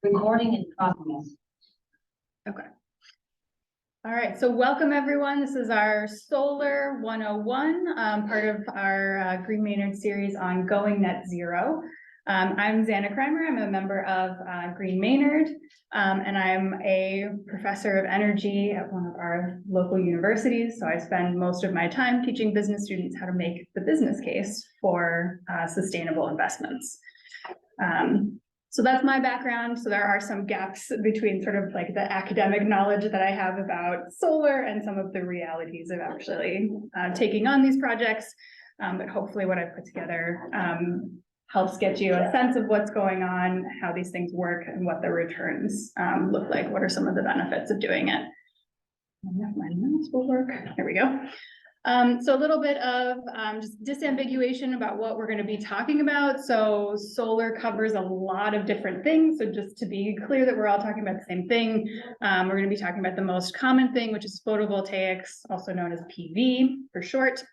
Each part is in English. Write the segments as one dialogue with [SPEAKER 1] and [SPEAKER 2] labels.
[SPEAKER 1] Recording in progress.
[SPEAKER 2] Okay. All right, so welcome everyone. This is our Solar 101, part of our Green Maynard series on going net zero. I'm Zana Cranmer. I'm a member of Green Maynard, and I'm a professor of energy at one of our local universities. So I spend most of my time teaching business students how to make the business case for sustainable investments. So that's my background. So there are some gaps between sort of like the academic knowledge that I have about solar and some of the realities of actually taking on these projects. But hopefully what I've put together helps get you a sense of what's going on, how these things work, and what the returns look like. What are some of the benefits of doing it? If my mouse will work. There we go. So a little bit of just disambiguation about what we're going to be talking about. So solar covers a lot of different things. So just to be clear that we're all talking about the same thing, we're going to be talking about the most common thing, which is photovoltaics, also known as PV for short.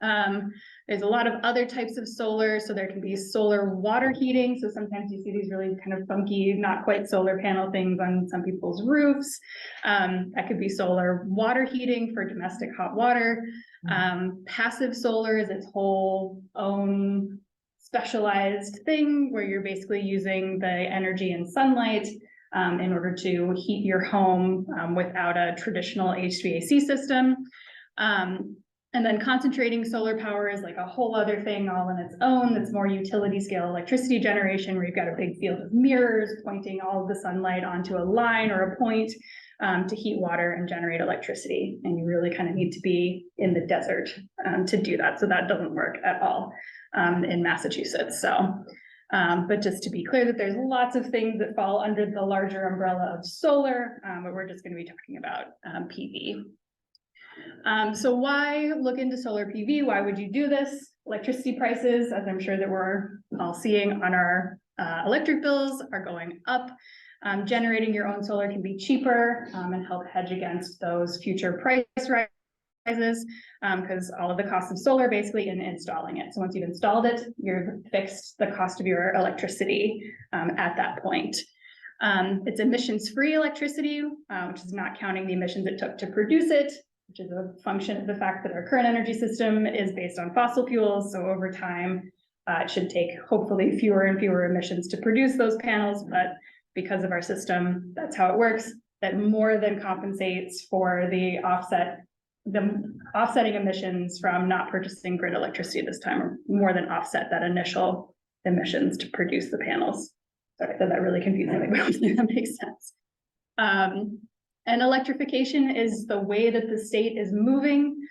[SPEAKER 2] There's a lot of other types of solar. So there can be solar water heating. So sometimes you see these really kind of funky, not quite solar panel things on some people's roofs. That could be solar water heating for domestic hot water. Passive solar is its whole own specialized thing where you're basically using the energy and sunlight in order to heat your home without a traditional HVAC system. And then concentrating solar power is like a whole other thing all on its own. That's more utility scale electricity generation, where you've got a big field of mirrors pointing all of the sunlight onto a line or a point to heat water and generate electricity. And you really kind of need to be in the desert to do that. So that doesn't work at all in Massachusetts. So, but just to be clear that there's lots of things that fall under the larger umbrella of solar, but we're just going to be talking about PV. So why look into solar PV? Why would you do this? Electricity prices, as I'm sure that we're all seeing on our electric bills, are going up. Generating your own solar can be cheaper and help hedge against those future price rises because all of the costs of solar basically in installing it. So once you've installed it, you've fixed the cost of your electricity at that point. It's emissions-free electricity, which is not counting the emissions it took to produce it, which is a function of the fact that our current energy system is based on fossil fuels. So over time, it should take hopefully fewer and fewer emissions to produce those panels. But because of our system, that's how it works. That more than compensates for the offsetting emissions from not purchasing grid electricity this time, or more than offset that initial emissions to produce the panels. Sorry, I said that really confusingly, but hopefully that makes sense. And electrification is the way that the state is moving.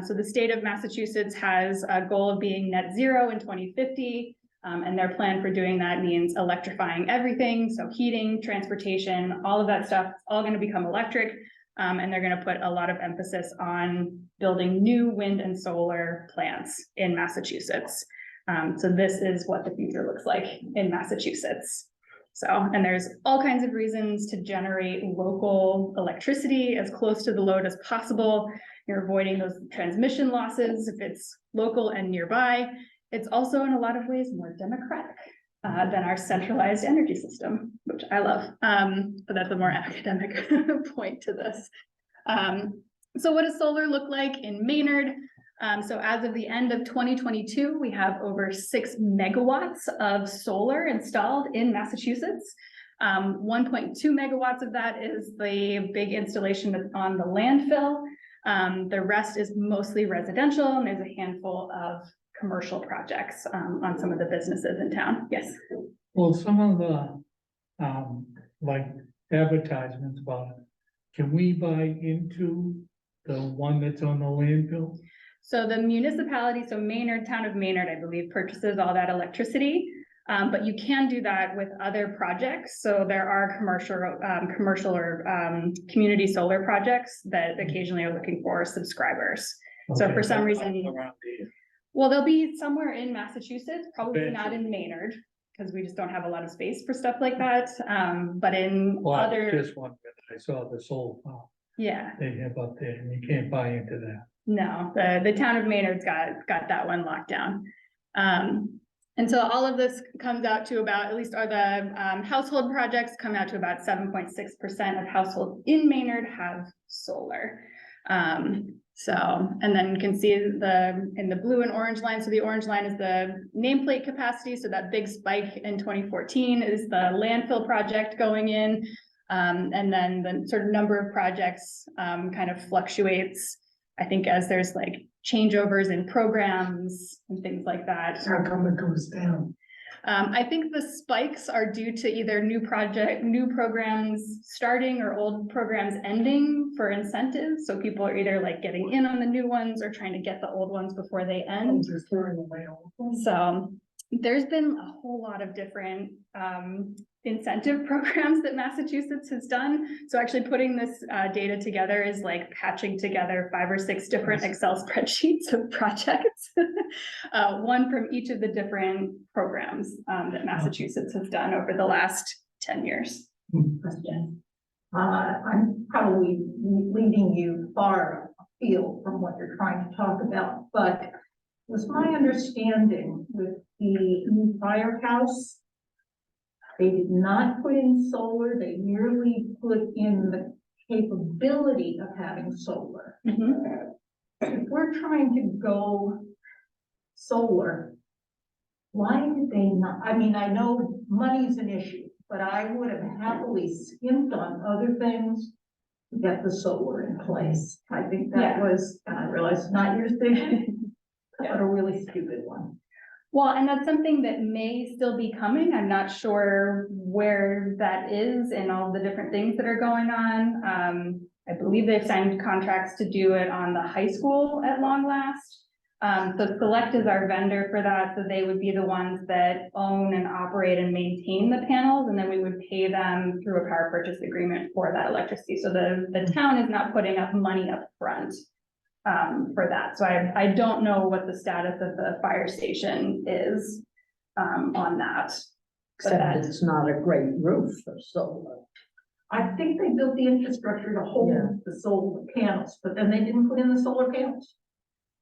[SPEAKER 2] So the state of Massachusetts has a goal of being net zero in 2050. And their plan for doing that means electrifying everything. So heating, transportation, all of that stuff, it's all going to become electric. And they're going to put a lot of emphasis on building new wind and solar plants in Massachusetts. So this is what the future looks like in Massachusetts. So, and there's all kinds of reasons to generate local electricity as close to the load as possible. You're avoiding those transmission losses if it's local and nearby. It's also in a lot of ways more democratic than our centralized energy system, which I love. But that's a more academic point to this. So what does solar look like in Maynard? So as of the end of 2022, we have over 6 megawatts of solar installed in Massachusetts. 1.2 megawatts of that is the big installation that's on the landfill. The rest is mostly residential, and there's a handful of commercial projects on some of the businesses in town. Yes.
[SPEAKER 3] Well, some of the like advertisements about it, can we buy into the one that's on the landfill?
[SPEAKER 2] So the municipality, so Maynard, town of Maynard, I believe, purchases all that electricity, but you can do that with other projects. So there are commercial or community solar projects that occasionally are looking for subscribers. Okay, so for some reason, well, they'll be somewhere in Massachusetts, probably not in Maynard, because we just don't have a lot of space for stuff like that. But in other,
[SPEAKER 3] just one that I saw the solar farm.
[SPEAKER 2] Yeah,
[SPEAKER 3] they have up there, and you can't buy into that.
[SPEAKER 2] No, the town of Maynard's got that one locked down. And so all of this comes out to about, at least are the household projects come out to about 7.6% of households in Maynard have solar. So, and then you can see in the blue and orange line. So the orange line is the nameplate capacity. So that big spike in 2014 is the landfill project going in. And then the sort of number of projects kind of fluctuates, I think, as there's like changeovers in programs and things like that.
[SPEAKER 1] How come it goes down?
[SPEAKER 2] I think the spikes are due to either new programs starting or old programs ending for incentives. So people are either like getting in on the new ones or trying to get the old ones before they end.
[SPEAKER 1] Just throwing away all of them.
[SPEAKER 2] So there's been a whole lot of different incentive programs that Massachusetts has done. So actually putting this data together is like patching together 5 or 6 different Excel spreadsheets of projects, one from each of the different programs that Massachusetts has done over the last 10 years.
[SPEAKER 4] Question. I'm probably leading you far afield from what you're trying to talk about, but was my understanding with the new firehouse, they did not put in solar, they merely put in the capability of having solar. If we're trying to go solar, why did they not? I mean, I know money's an issue, but I would have happily skimped on other things to get the solar in place. I think that was, and I realize it's not your thing, but a really stupid one.
[SPEAKER 2] Well, and that's something that may still be coming. I'm not sure where that is and all the different things that are going on. I believe they've signed contracts to do it on the high school at long last. So Select is our vendor for that. So they would be the ones that own and operate and maintain the panels. And then we would pay them through a power purchase agreement for that electricity. So the town is not putting up money up front for that. So I don't know what the status of the fire station is on that.
[SPEAKER 5] Except it's not a great roof for solar.
[SPEAKER 4] I think they built the infrastructure to hold the solar panels, but then they didn't put in the solar panels.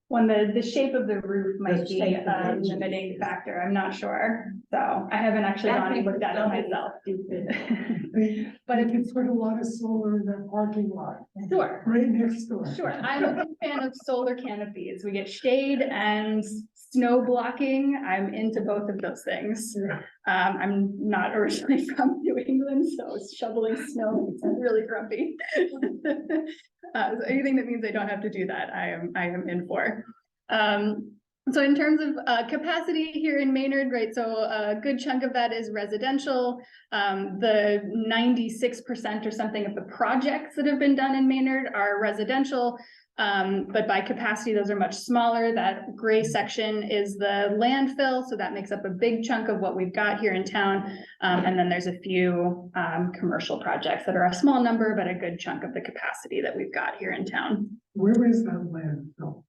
[SPEAKER 2] When the shape of the roof might
[SPEAKER 5] The
[SPEAKER 2] be
[SPEAKER 5] shape of
[SPEAKER 2] a
[SPEAKER 5] the roof.
[SPEAKER 2] limiting factor, I'm not sure. So I haven't actually gone and looked at it myself.
[SPEAKER 1] But if it's put a lot of solar in that parking lot,
[SPEAKER 2] Sure.
[SPEAKER 1] right next door.
[SPEAKER 2] Sure, I'm a big fan of solar canopies. We get shade and snow blocking. I'm into both of those things. I'm not originally from New England, so shoveling snow makes me really grumpy. So anything that means I don't have to do that, I am in for. So in terms of capacity here in Maynard, right, so a good chunk of that is residential. The 96% or something of the projects that have been done in Maynard are residential, but by capacity, those are much smaller. That gray section is the landfill, so that makes up a big chunk of what we've got here in town. And then there's a few commercial projects that are a small number, but a good chunk of the capacity that we've got here in town.
[SPEAKER 1] Where is that landfill?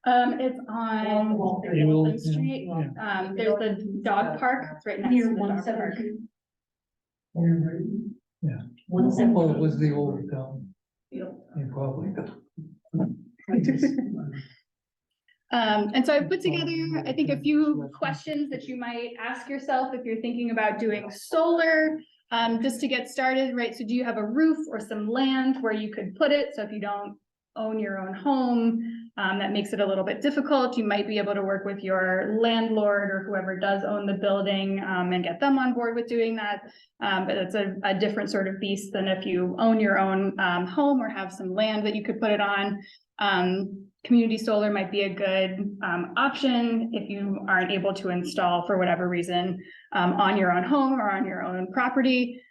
[SPEAKER 2] It's on Walton Street. There's the dog park. It's right next to the dog park.
[SPEAKER 3] Yeah. Well, it was the old, you probably.
[SPEAKER 2] And so I've put together, I think, a few questions that you might ask yourself if you're thinking about doing solar, just to get started, right? So do you have a roof or some land where you could put it? So if you don't own your own home, that makes it a little bit difficult. You might be able to work with your landlord or whoever does own the building and get them on board with doing that. But it's a different sort of beast than if you own your own home or have some land that you could put it on. Community solar might be a good option if you aren't able to install for whatever reason on your own home or on your own property.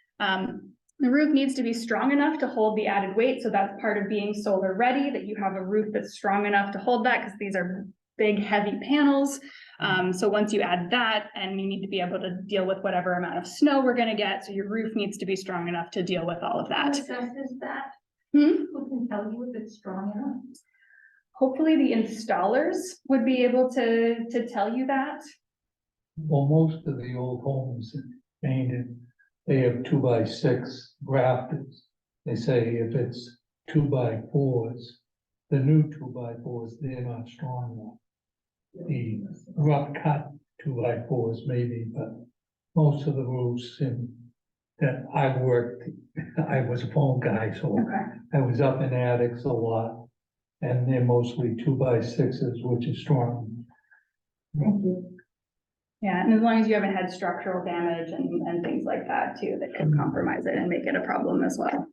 [SPEAKER 2] The roof needs to be strong enough to hold the added weight. So that's part of being solar ready, that you have a roof that's strong enough to hold that, because these are big, heavy panels. So once you add that, and you need to be able to deal with whatever amount of snow we're going to get. So your roof needs to be strong enough to deal with all of that.
[SPEAKER 4] Who assesses that?
[SPEAKER 2] Hmm?
[SPEAKER 4] Who can tell you if it's strong enough?
[SPEAKER 2] Hopefully the installers would be able to tell you that.
[SPEAKER 3] Well, most of the old homes in Maine, they have 2x6 rafters. They say if it's 2x4s, the new 2x4s, they're not strong enough. The rough cut 2x4s maybe, but most of the roofs in that I worked, I was a phone guy, so
[SPEAKER 2] Okay.
[SPEAKER 3] I was up in attics a lot. And they're mostly 2x6s, which is strong.
[SPEAKER 4] Thank you.
[SPEAKER 2] Yeah, and as long as you haven't had structural damage and things like that too, that could compromise it and make it a problem as well.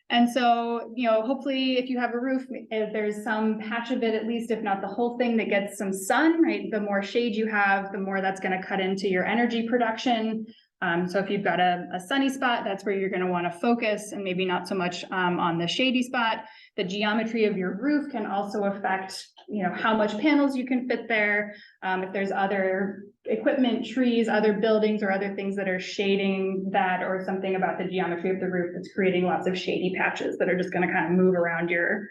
[SPEAKER 2] And so, you know, hopefully if you have a roof, if there's some patch of it, at least if not the whole thing that gets some sun, right? The more shade you have, the more that's gonna cut into your energy production. So if you've got a sunny spot, that's where you're gonna wanna focus and maybe not so much on the shady spot. The geometry of your roof can also affect, you know, how much panels you can fit there. If there's other equipment, trees, other buildings or other things that are shading that, or something about the geometry of the roof that's creating lots of shady patches that are just gonna kind of move around your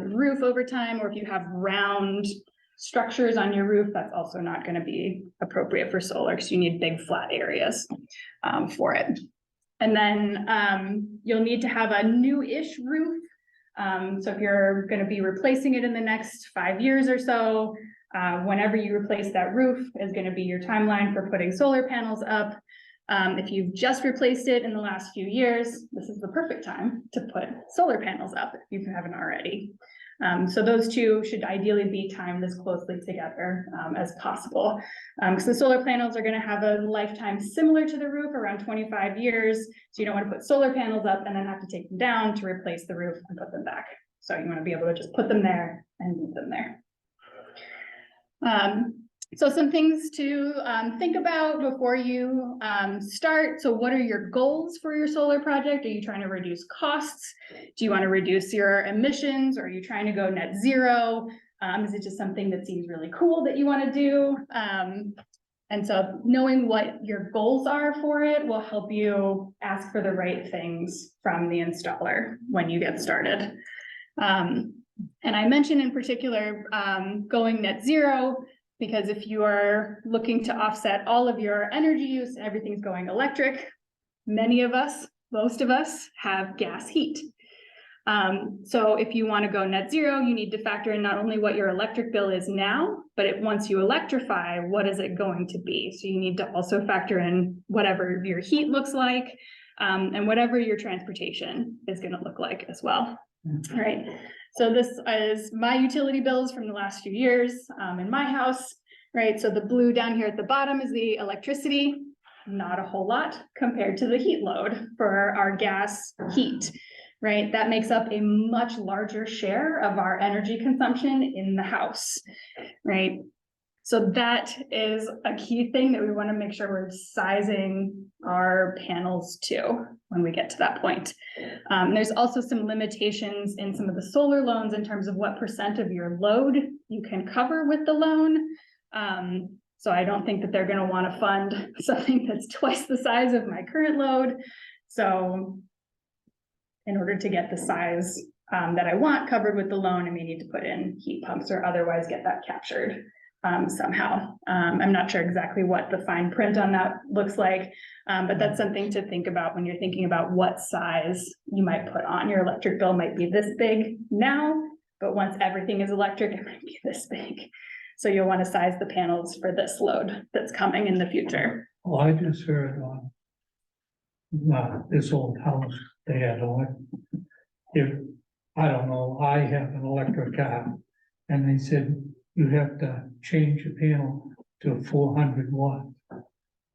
[SPEAKER 2] roof over time. Or if you have round structures on your roof, that's also not gonna be appropriate for solar because you need big flat areas for it. And then you'll need to have a new-ish roof. So if you're gonna be replacing it in the next 5 years or so, whenever you replace that roof is gonna be your timeline for putting solar panels up. If you've just replaced it in the last few years, this is the perfect time to put solar panels up if you haven't already. So those two should ideally be timed as closely together as possible. Because the solar panels are gonna have a lifetime similar to the roof, around 25 years. So you don't wanna put solar panels up and then have to take them down to replace the roof and put them back. So you wanna be able to just put them there and leave them there. So some things to think about before you start. So what are your goals for your solar project? Are you trying to reduce costs? Do you want to reduce your emissions? Or are you trying to go net zero? Is it just something that seems really cool that you want to do? And so knowing what your goals are for it will help you ask for the right things from the installer when you get started. And I mentioned in particular going net zero, because if you are looking to offset all of your energy use and everything's going electric, many of us, most of us have gas heat. So if you want to go net zero, you need to factor in not only what your electric bill is now, but once you electrify, what is it going to be? So you need to also factor in whatever your heat looks like and whatever your transportation is going to look like as well. All right. So this is my utility bills from the last few years in my house, right? So the blue down here at the bottom is the electricity, not a whole lot compared to the heat load for our gas heat, right? That makes up a much larger share of our energy consumption in the house, right? So that is a key thing that we want to make sure we're sizing our panels to when we get to that point. There's also some limitations in some of the solar loans in terms of what % of your load you can cover with the loan. So I don't think that they're going to want to fund something that's twice the size of my current load. So in order to get the size that I want covered with the loan, I may need to put in heat pumps or otherwise get that captured somehow. I'm not sure exactly what the fine print on that looks like, but that's something to think about when you're thinking about what size you might put on. Your electric bill might be this big now, but once everything is electric, it might be this big. So you'll want to size the panels for this load that's coming in the future.
[SPEAKER 3] Well, I just heard on this old house, they had if, I don't know, I have an electric car, and they said, you have to change your panel to 400 watt.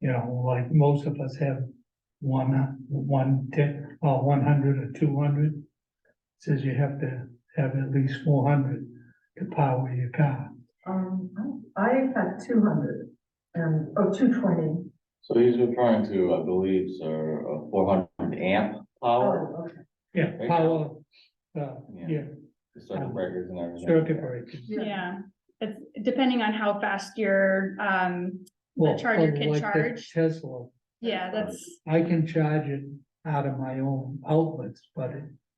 [SPEAKER 3] You know, like most of us have 110 or 100 or 200. Says you have to have at least 400 to power your car.
[SPEAKER 4] I have 200 and, 220.
[SPEAKER 6] So he's referring to, I believe, sir, a 400 amp power,
[SPEAKER 4] Oh, okay.
[SPEAKER 3] Yeah, power, yeah,
[SPEAKER 6] the circuit breakers and everything.
[SPEAKER 3] circuit breakers.
[SPEAKER 2] Yeah, it's depending on how fast your
[SPEAKER 3] Well,
[SPEAKER 2] charger can
[SPEAKER 3] like the
[SPEAKER 2] charge.
[SPEAKER 3] Tesla,
[SPEAKER 2] Yeah, that's
[SPEAKER 3] I can charge it out of my own outlets, but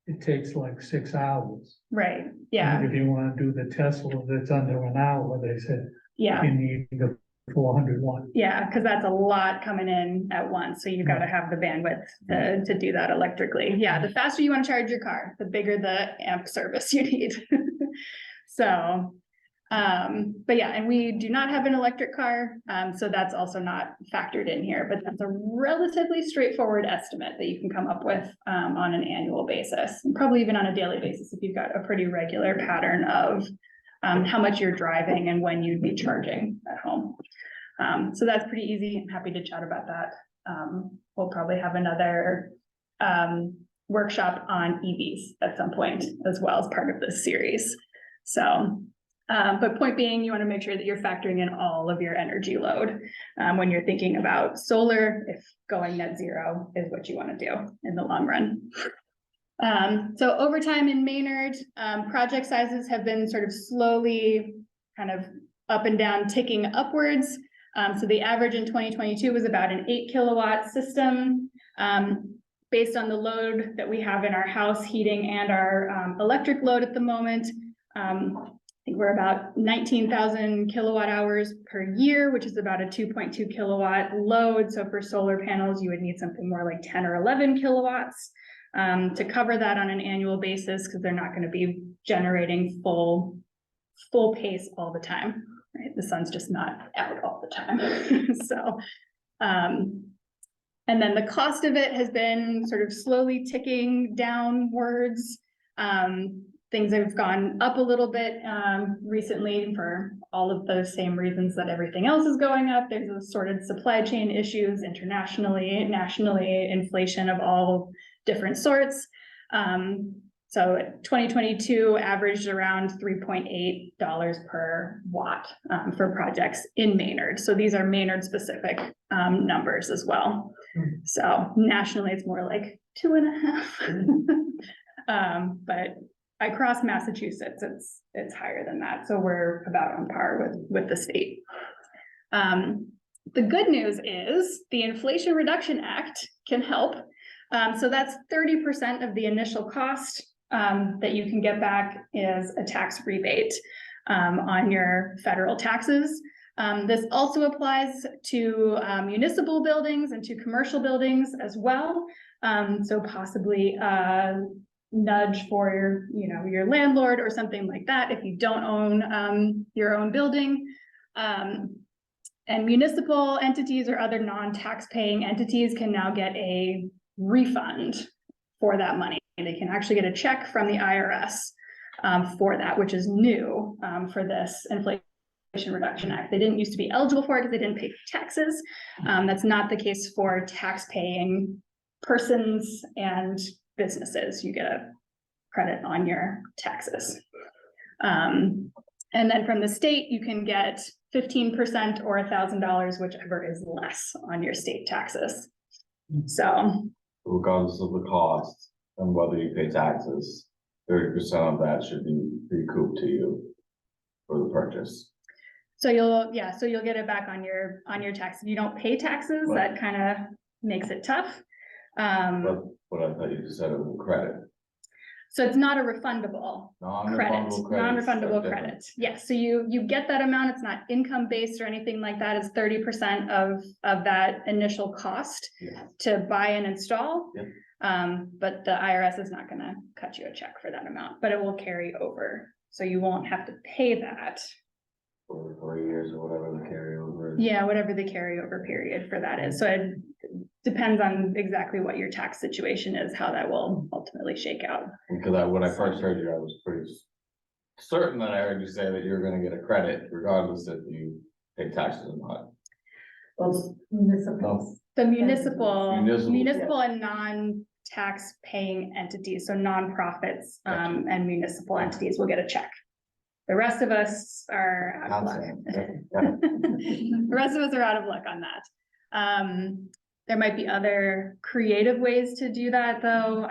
[SPEAKER 3] it takes like 6 hours.
[SPEAKER 2] right. Yeah,
[SPEAKER 3] And if you wanna do the Tesla that's under an hour, they said
[SPEAKER 2] yeah.
[SPEAKER 3] you need the 400 watt.
[SPEAKER 2] Yeah, because that's a lot coming in at once, so you've got to have the bandwidth to do that electrically. Yeah, the faster you want to charge your car, the bigger the amp service you need. So, But yeah, and we do not have an electric car, so that's also not factored in here, but that's a relatively straightforward estimate that you can come up with on an annual basis, and probably even on a daily basis if you've got a pretty regular pattern of how much you're driving and when you'd be charging at home. So that's pretty easy. I'm happy to chat about that. We'll probably have another workshop on EVs at some point as well as part of this series. So, but point being, you want to make sure that you're factoring in all of your energy load when you're thinking about solar, if going net zero is what you want to do in the long run. So over time in Maynard, project sizes have been sort of slowly kind of up and down ticking upwards. So the average in 2022 was about an 8 kilowatt system. Based on the load that we have in our house heating and our electric load at the moment, I think we're about 19,000 kilowatt hours per year, which is about a 2.2 kilowatt load. So for solar panels, you would need something more like 10 or 11 kilowatts to cover that on an annual basis, because they're not going to be generating full pace all the time, right? The sun's just not out all the time. So, and then the cost of it has been sort of slowly ticking downwards. Things have gone up a little bit recently for all of those same reasons that everything else is going up. There's assorted supply chain issues internationally, nationally, inflation of all different sorts. So 2022 averaged around $3.8 per watt for projects in Maynard. So these are Maynard specific numbers as well. So nationally, it's more like 2.5. But across Massachusetts, it's higher than that. So we're about on par with the state. The good news is the Inflation Reduction Act can help. So that's 30% of the initial cost that you can get back is a tax rebate on your federal taxes. This also applies to municipal buildings and to commercial buildings as well. So possibly nudge for your landlord or something like that if you don't own your own building. And municipal entities or other non-tax paying entities can now get a refund for that money. They can actually get a check from the IRS for that, which is new for this Inflation Reduction Act. They didn't used to be eligible for it because they didn't pay taxes. That's not the case for tax-paying persons and businesses. You get a credit on your taxes. And then from the state, you can get 15% or $1,000, whichever is less on your state taxes. So
[SPEAKER 6] regardless of the cost and whether you pay taxes, 30% of that should be recouped to you for the purchase.
[SPEAKER 2] So you'll get it back on your tax. If you don't pay taxes,
[SPEAKER 6] Right.
[SPEAKER 2] that kind of makes it tough.
[SPEAKER 6] But I thought you just said it was a credit.
[SPEAKER 2] So it's not a refundable credit, non-refundable credit. Yes, so you get that amount. It's not income based or anything like that. It's 30% of that initial cost to buy and install.
[SPEAKER 6] Yeah.
[SPEAKER 2] But the IRS is not going to cut you a check for that amount, but it will carry over. So you won't have to pay that.
[SPEAKER 6] For 4 years or whatever the carryover is.
[SPEAKER 2] Yeah, whatever the carryover period for that is. So it depends on exactly what your tax situation is, how that will ultimately shake out.
[SPEAKER 6] Because when I first heard you, I was pretty certain that I heard you say that you're gonna get a credit regardless if you pay taxes or not.
[SPEAKER 4] Those municipals.
[SPEAKER 2] The municipal
[SPEAKER 6] Municipal,
[SPEAKER 2] and non-tax paying entities, so nonprofits
[SPEAKER 6] Gotcha.
[SPEAKER 2] and municipal entities will get a check. The rest of us are out of luck. The rest of us are out of luck on that. There might be other creative ways to do that though.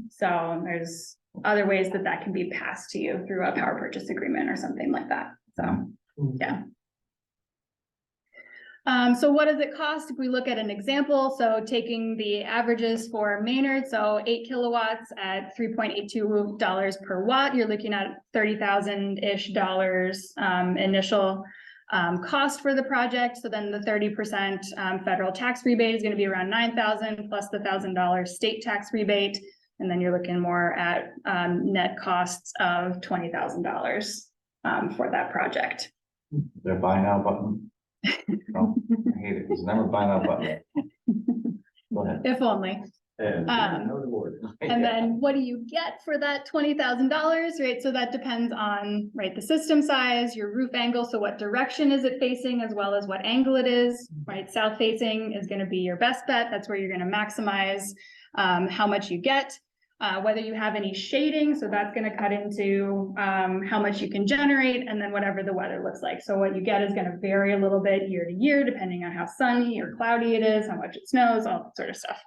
[SPEAKER 2] So there's other ways that can be passed to you through a power purchase agreement or something like that. So, yeah. So what does it cost if we look at an example? So taking the averages for Maynard, so 8 kilowatts at $3.82 per watt, you're looking at $30,000-ish initial cost for the project. So then the 30% federal tax rebate is going to be around $9,000 plus the $1,000 state tax rebate. And then you're looking more at net costs of $20,000 for that project.
[SPEAKER 6] Their buy now button. No, I hate it. There's never a buy now button. Go ahead.
[SPEAKER 2] If only.
[SPEAKER 6] And
[SPEAKER 2] And then what do you get for that $20,000, right? So that depends on, right, the system size, your roof angle, so what direction is it facing, as well as what angle it is, right? South facing is gonna be your best bet. That's where you're gonna maximize how much you get. Whether you have any shading, so that's gonna cut into how much you can generate, and then whatever the weather looks like. So what you get is gonna vary a little bit year to year, depending on how sunny or cloudy it is, how much it snows, all that sort of stuff.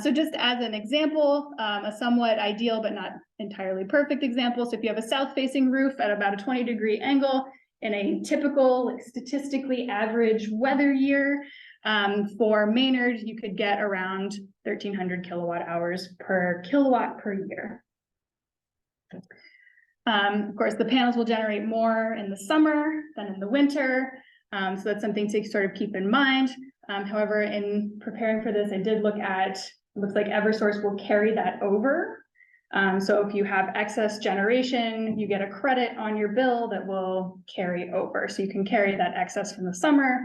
[SPEAKER 2] So just as an example, a somewhat ideal but not entirely perfect example. So if you have a south-facing roof at about a 20-degree angle in a typical, like, statistically average weather year, for Maynard, you could get around 1,300 kilowatt hours per kilowatt per year. Of course, the panels will generate more in the summer than in the winter. So that's something to sort of keep in mind. However, in preparing for this, I did look at, it looks like Eversource will carry that over. So if you have excess generation, you get a credit on your bill that will carry over. So you can carry that excess from the summer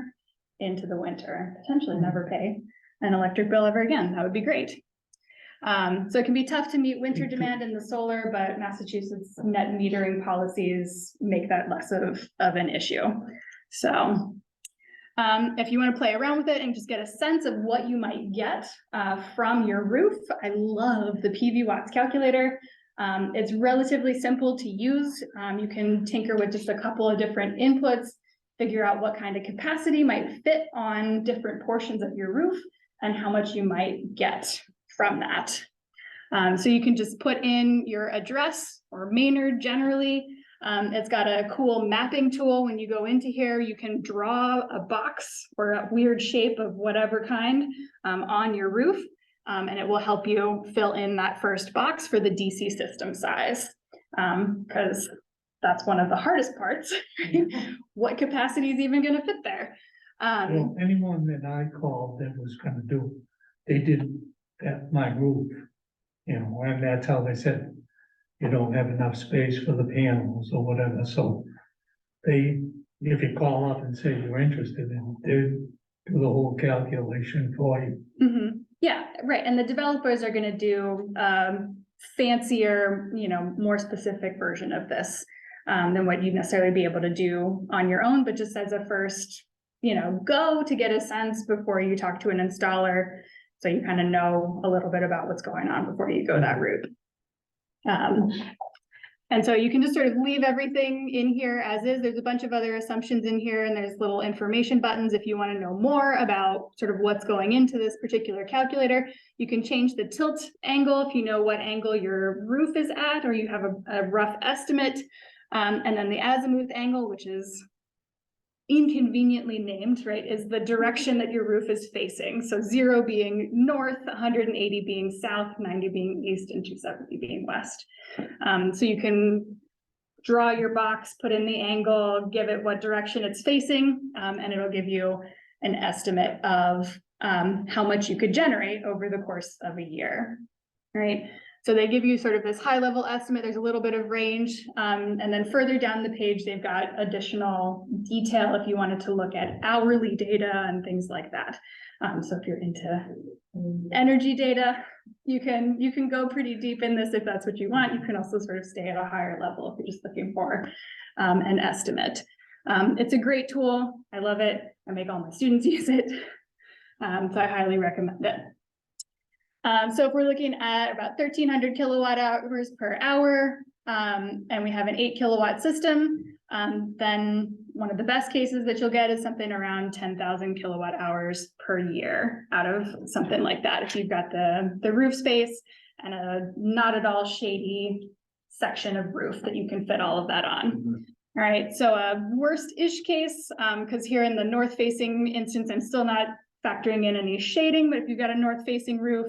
[SPEAKER 2] into the winter and potentially never pay an electric bill ever again. That would be great. So it can be tough to meet winter demand in the solar, but Massachusetts net metering policies make that less of an issue. So if you want to play around with it and just get a sense of what you might get from your roof, I love the PV watts calculator. It's relatively simple to use. You can tinker with just a couple of different inputs, figure out what kind of capacity might fit on different portions of your roof and how much you might get from that. So you can just put in your address or Maynard generally. It's got a cool mapping tool. When you go into here, you can draw a box or a weird shape of whatever kind on your roof, and it will help you fill in that first box for the DC system size, because that's one of the hardest parts. Right? What capacity is even going to fit there?
[SPEAKER 3] Well, anyone that I called that was gonna do, they did that, my roof, you know, and that's how they said, you don't have enough space for the panels or whatever, so they, if you call up and say you're interested in, they do the whole calculation for you.
[SPEAKER 2] Mm-hmm. Yeah, right. And the developers are going to do fancier, you know, more specific version of this than what you'd necessarily be able to do on your own, but just as a first, you know, go to get a sense before you talk to an installer, so you kind of know a little bit about what's going on before you go that route. And so you can just sort of leave everything in here as is. There's a bunch of other assumptions in here, and there's little information buttons if you want to know more about sort of what's going into this particular calculator. You can change the tilt angle if you know what angle your roof is at, or you have a rough estimate. And then the azimuth angle, which is inconveniently named, right, is the direction that your roof is facing. So 0 being north, 180 being south, 90 being east, and 270 being west. So you can draw your box, put in the angle, give it what direction it's facing, and it'll give you an estimate of how much you could generate over the course of a year, right? So they give you sort of this high level estimate. There's a little bit of range. And then further down the page, they've got additional detail if you wanted to look at hourly data and things like that. So if you're into energy data, you can go pretty deep in this if that's what you want. You can also sort of stay at a higher level if you're just looking for an estimate. It's a great tool. I love it. I make all my students use it. So I highly recommend it. So if we're looking at about 1,300 kilowatt hours per hour, and we have an 8 kilowatt system, then one of the best cases that you'll get is something around 10,000 kilowatt hours per year out of something like that. If you've got the roof space and a not at all shady section of roof that you can fit all of that on. Mm-hmm. All right, so a worst-ish case, because here in the north-facing instance, I'm still not factoring in any shading, but if you've got a north-facing roof,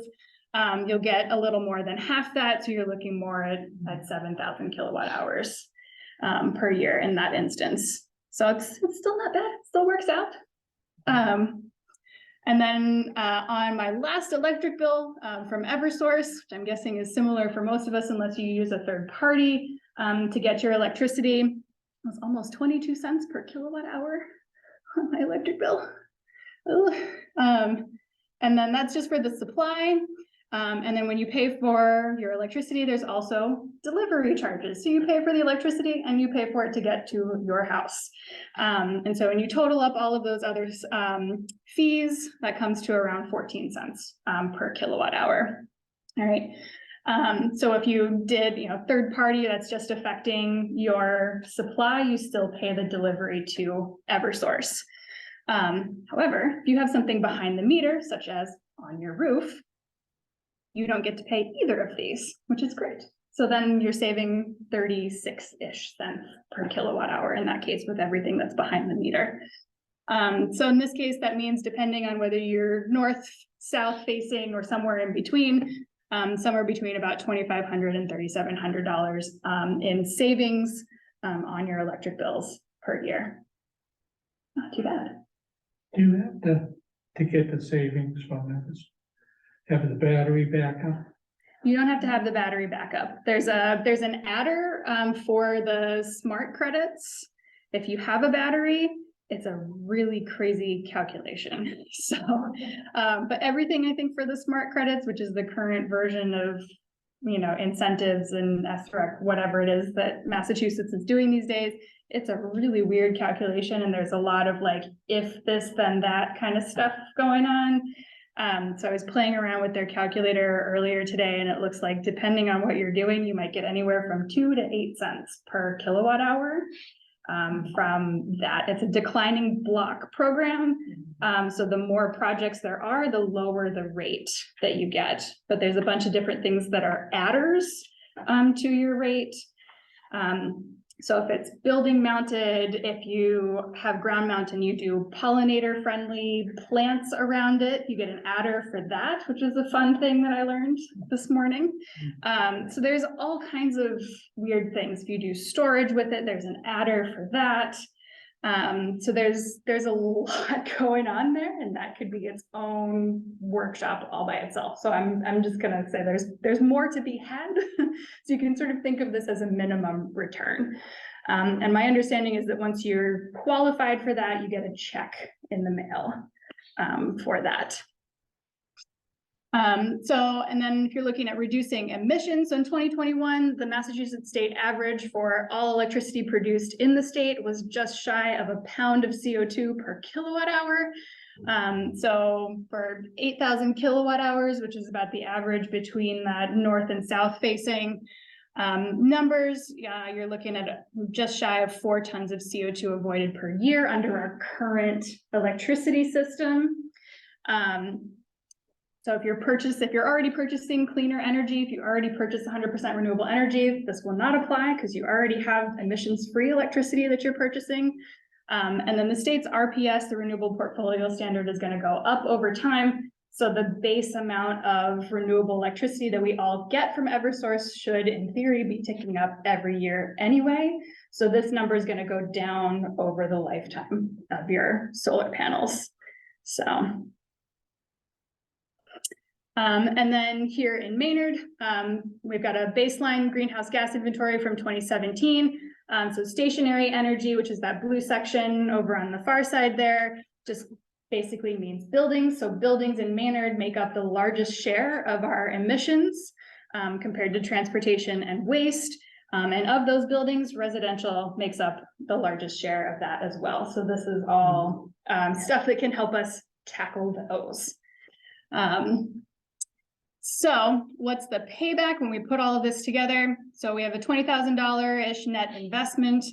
[SPEAKER 2] you'll get a little more than half that. So you're looking more at 7,000 kilowatt hours per year in that instance. So it's still not bad, it still works out. And then on my last electric bill from Eversource, which I'm guessing is similar for most of us unless you use a third party to get your electricity, was almost 22 cents per kilowatt hour on my electric bill. Ugh. And then that's just for the supply. And then when you pay for your electricity, there's also delivery charges. So you pay for the electricity and you pay for it to get to your house. And so when you total up all of those other fees, that comes to around 14 cents per kilowatt hour. All right. So if you did, third party, that's just affecting your supply, you still pay the delivery to Eversource. However, if you have something behind the meter, such as on your roof, you don't get to pay either of these, which is great. So then you're saving 36-ish cents per kilowatt hour in that case with everything that's behind the meter. So in this case, that means depending on whether you're north, south facing, or somewhere in between, somewhere between about $2,500 and $3,700 in savings on your electric bills per year. Not too bad.
[SPEAKER 3] Do you have to get the savings from this? Have the battery backup?
[SPEAKER 2] You don't have to have the battery backup. There's an adder for the smart credits. If you have a battery, it's a really crazy calculation. So, but everything I think for the smart credits, which is the current version of, incentives and SREC, whatever it is that Massachusetts is doing these days, it's a really weird calculation. And there's a lot of like, if this, then that kind of stuff going on. So I was playing around with their calculator earlier today, and it looks like depending on what you're doing, you might get anywhere from 2 to 8 cents per kilowatt hour from that. It's a declining block program. So the more projects there are, the lower the rate that you get. But there's a bunch of different things that are adders to your rate. So if it's building mounted, if you have ground mount and you do pollinator friendly plants around it, you get an adder for that, which is a fun thing that I learned this morning. So there's all kinds of weird things. If you do storage with it, there's an adder for that. So there's a lot going on there, and that could be its own workshop all by itself. So I'm just gonna say there's more to be had. So you can sort of think of this as a minimum return. And my understanding is that once you're qualified for that, you get a check in the mail for that. And then if you're looking at reducing emissions, so in 2021, the Massachusetts state average for all electricity produced in the state was just shy of a pound of CO2 per kilowatt hour. So for 8,000 kilowatt hours, which is about the average between that north and south facing numbers, you're looking at just shy of 4 tons of CO2 avoided per year under our current electricity system. So if you're already purchasing cleaner energy, if you already purchase 100% renewable energy, this will not apply because you already have emissions-free electricity that you're purchasing. And then the state's RPS, the renewable portfolio standard, is going to go up over time. So the base amount of renewable electricity that we all get from Eversource should, in theory, be ticking up every year anyway. So this number is going to go down over the lifetime of your solar panels. So. And then here in Maynard, we've got a baseline greenhouse gas inventory from 2017. So stationary energy, which is that blue section over on the far side there, just basically means buildings. So buildings in Maynard make up the largest share of our emissions compared to transportation and waste. And of those buildings, residential makes up the largest share of that as well. So this is all stuff that can help us tackle those. So what's the payback when we put all of this together? So we have a $20,000-ish net investment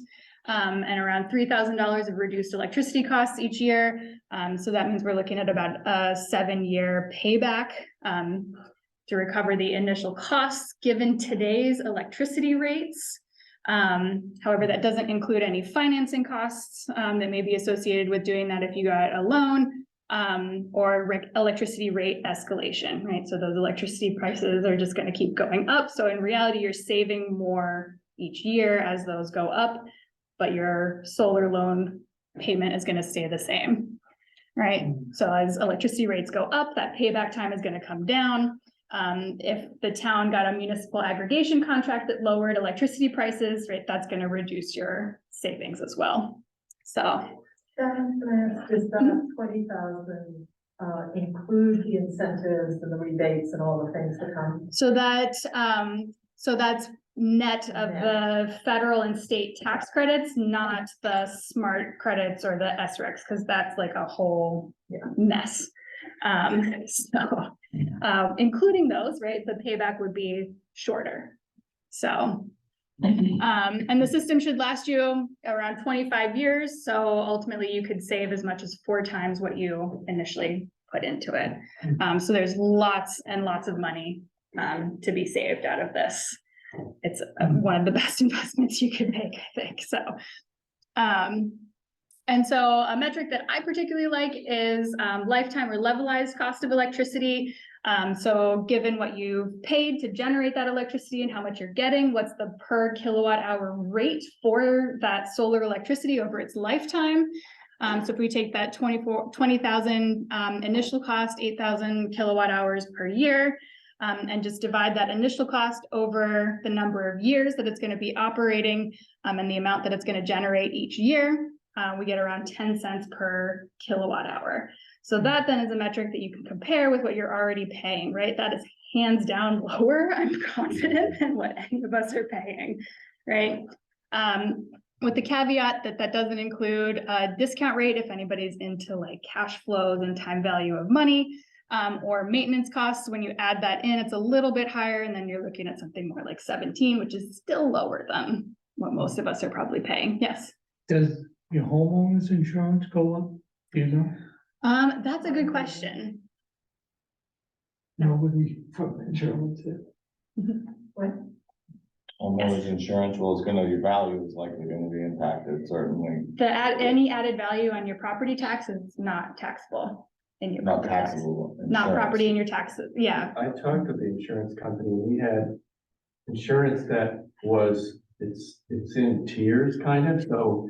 [SPEAKER 2] and around $3,000 of reduced electricity costs each year. So that means we're looking at about a 7-year payback to recover the initial costs given today's electricity rates. However, that doesn't include any financing costs that may be associated with doing that if you got a loan. Or electricity rate escalation, right? So those electricity prices are just going to keep going up. So in reality, you're saving more each year as those go up, but your solar loan payment is going to stay the same, right? So as electricity rates go up, that payback time is going to come down. If the town got a municipal aggregation contract that lowered electricity prices, right, that's gonna reduce your savings as well. So,
[SPEAKER 7] Does that 20,000 include the incentives and the rebates and all the things that come?
[SPEAKER 2] so that's net of the federal and state tax credits, not the smart credits or the SRECs, because that's like a whole mess. Including those, right, the payback would be shorter. So, and the system should last you around 25 years. So ultimately you could save as much as 4 times what you initially put into it. So there's lots and lots of money to be saved out of this. It's one of the best investments you can make, I think. So, and so a metric that I particularly like is lifetime or levelized cost of electricity. So given what you've paid to generate that electricity and how much you're getting, what's the per kilowatt hour rate for that solar electricity over its lifetime? So if we take that 20,000 initial cost, 8,000 kilowatt hours per year, and just divide that initial cost over the number of years that it's going to be operating, and the amount that it's going to generate each year, we get around 10 cents per kilowatt hour. So that then is a metric that you can compare with what you're already paying, right? That is hands down lower, I'm confident, than what any of us are paying, right? With the caveat that that doesn't include a discount rate if anybody's into like cash flows and time value of money, or maintenance costs. When you add that in, it's a little bit higher, and then you're looking at something more like 17, which is still lower than what most of us are probably paying. Yes.
[SPEAKER 3] Does your homeowner's insurance go up? Do you know?
[SPEAKER 2] That's a good question.
[SPEAKER 3] Nobody from insurance.
[SPEAKER 6] Homeowners insurance, well, it's gonna, your value is likely gonna be impacted, certainly.
[SPEAKER 2] Any added value on your property tax is not taxable in your
[SPEAKER 6] Not
[SPEAKER 2] property tax.
[SPEAKER 6] taxable.
[SPEAKER 2] Not
[SPEAKER 6] insurance.
[SPEAKER 2] property in your taxes. Yeah.
[SPEAKER 8] I talked to the insurance company, we had insurance that was, it's in tiers kind of, so.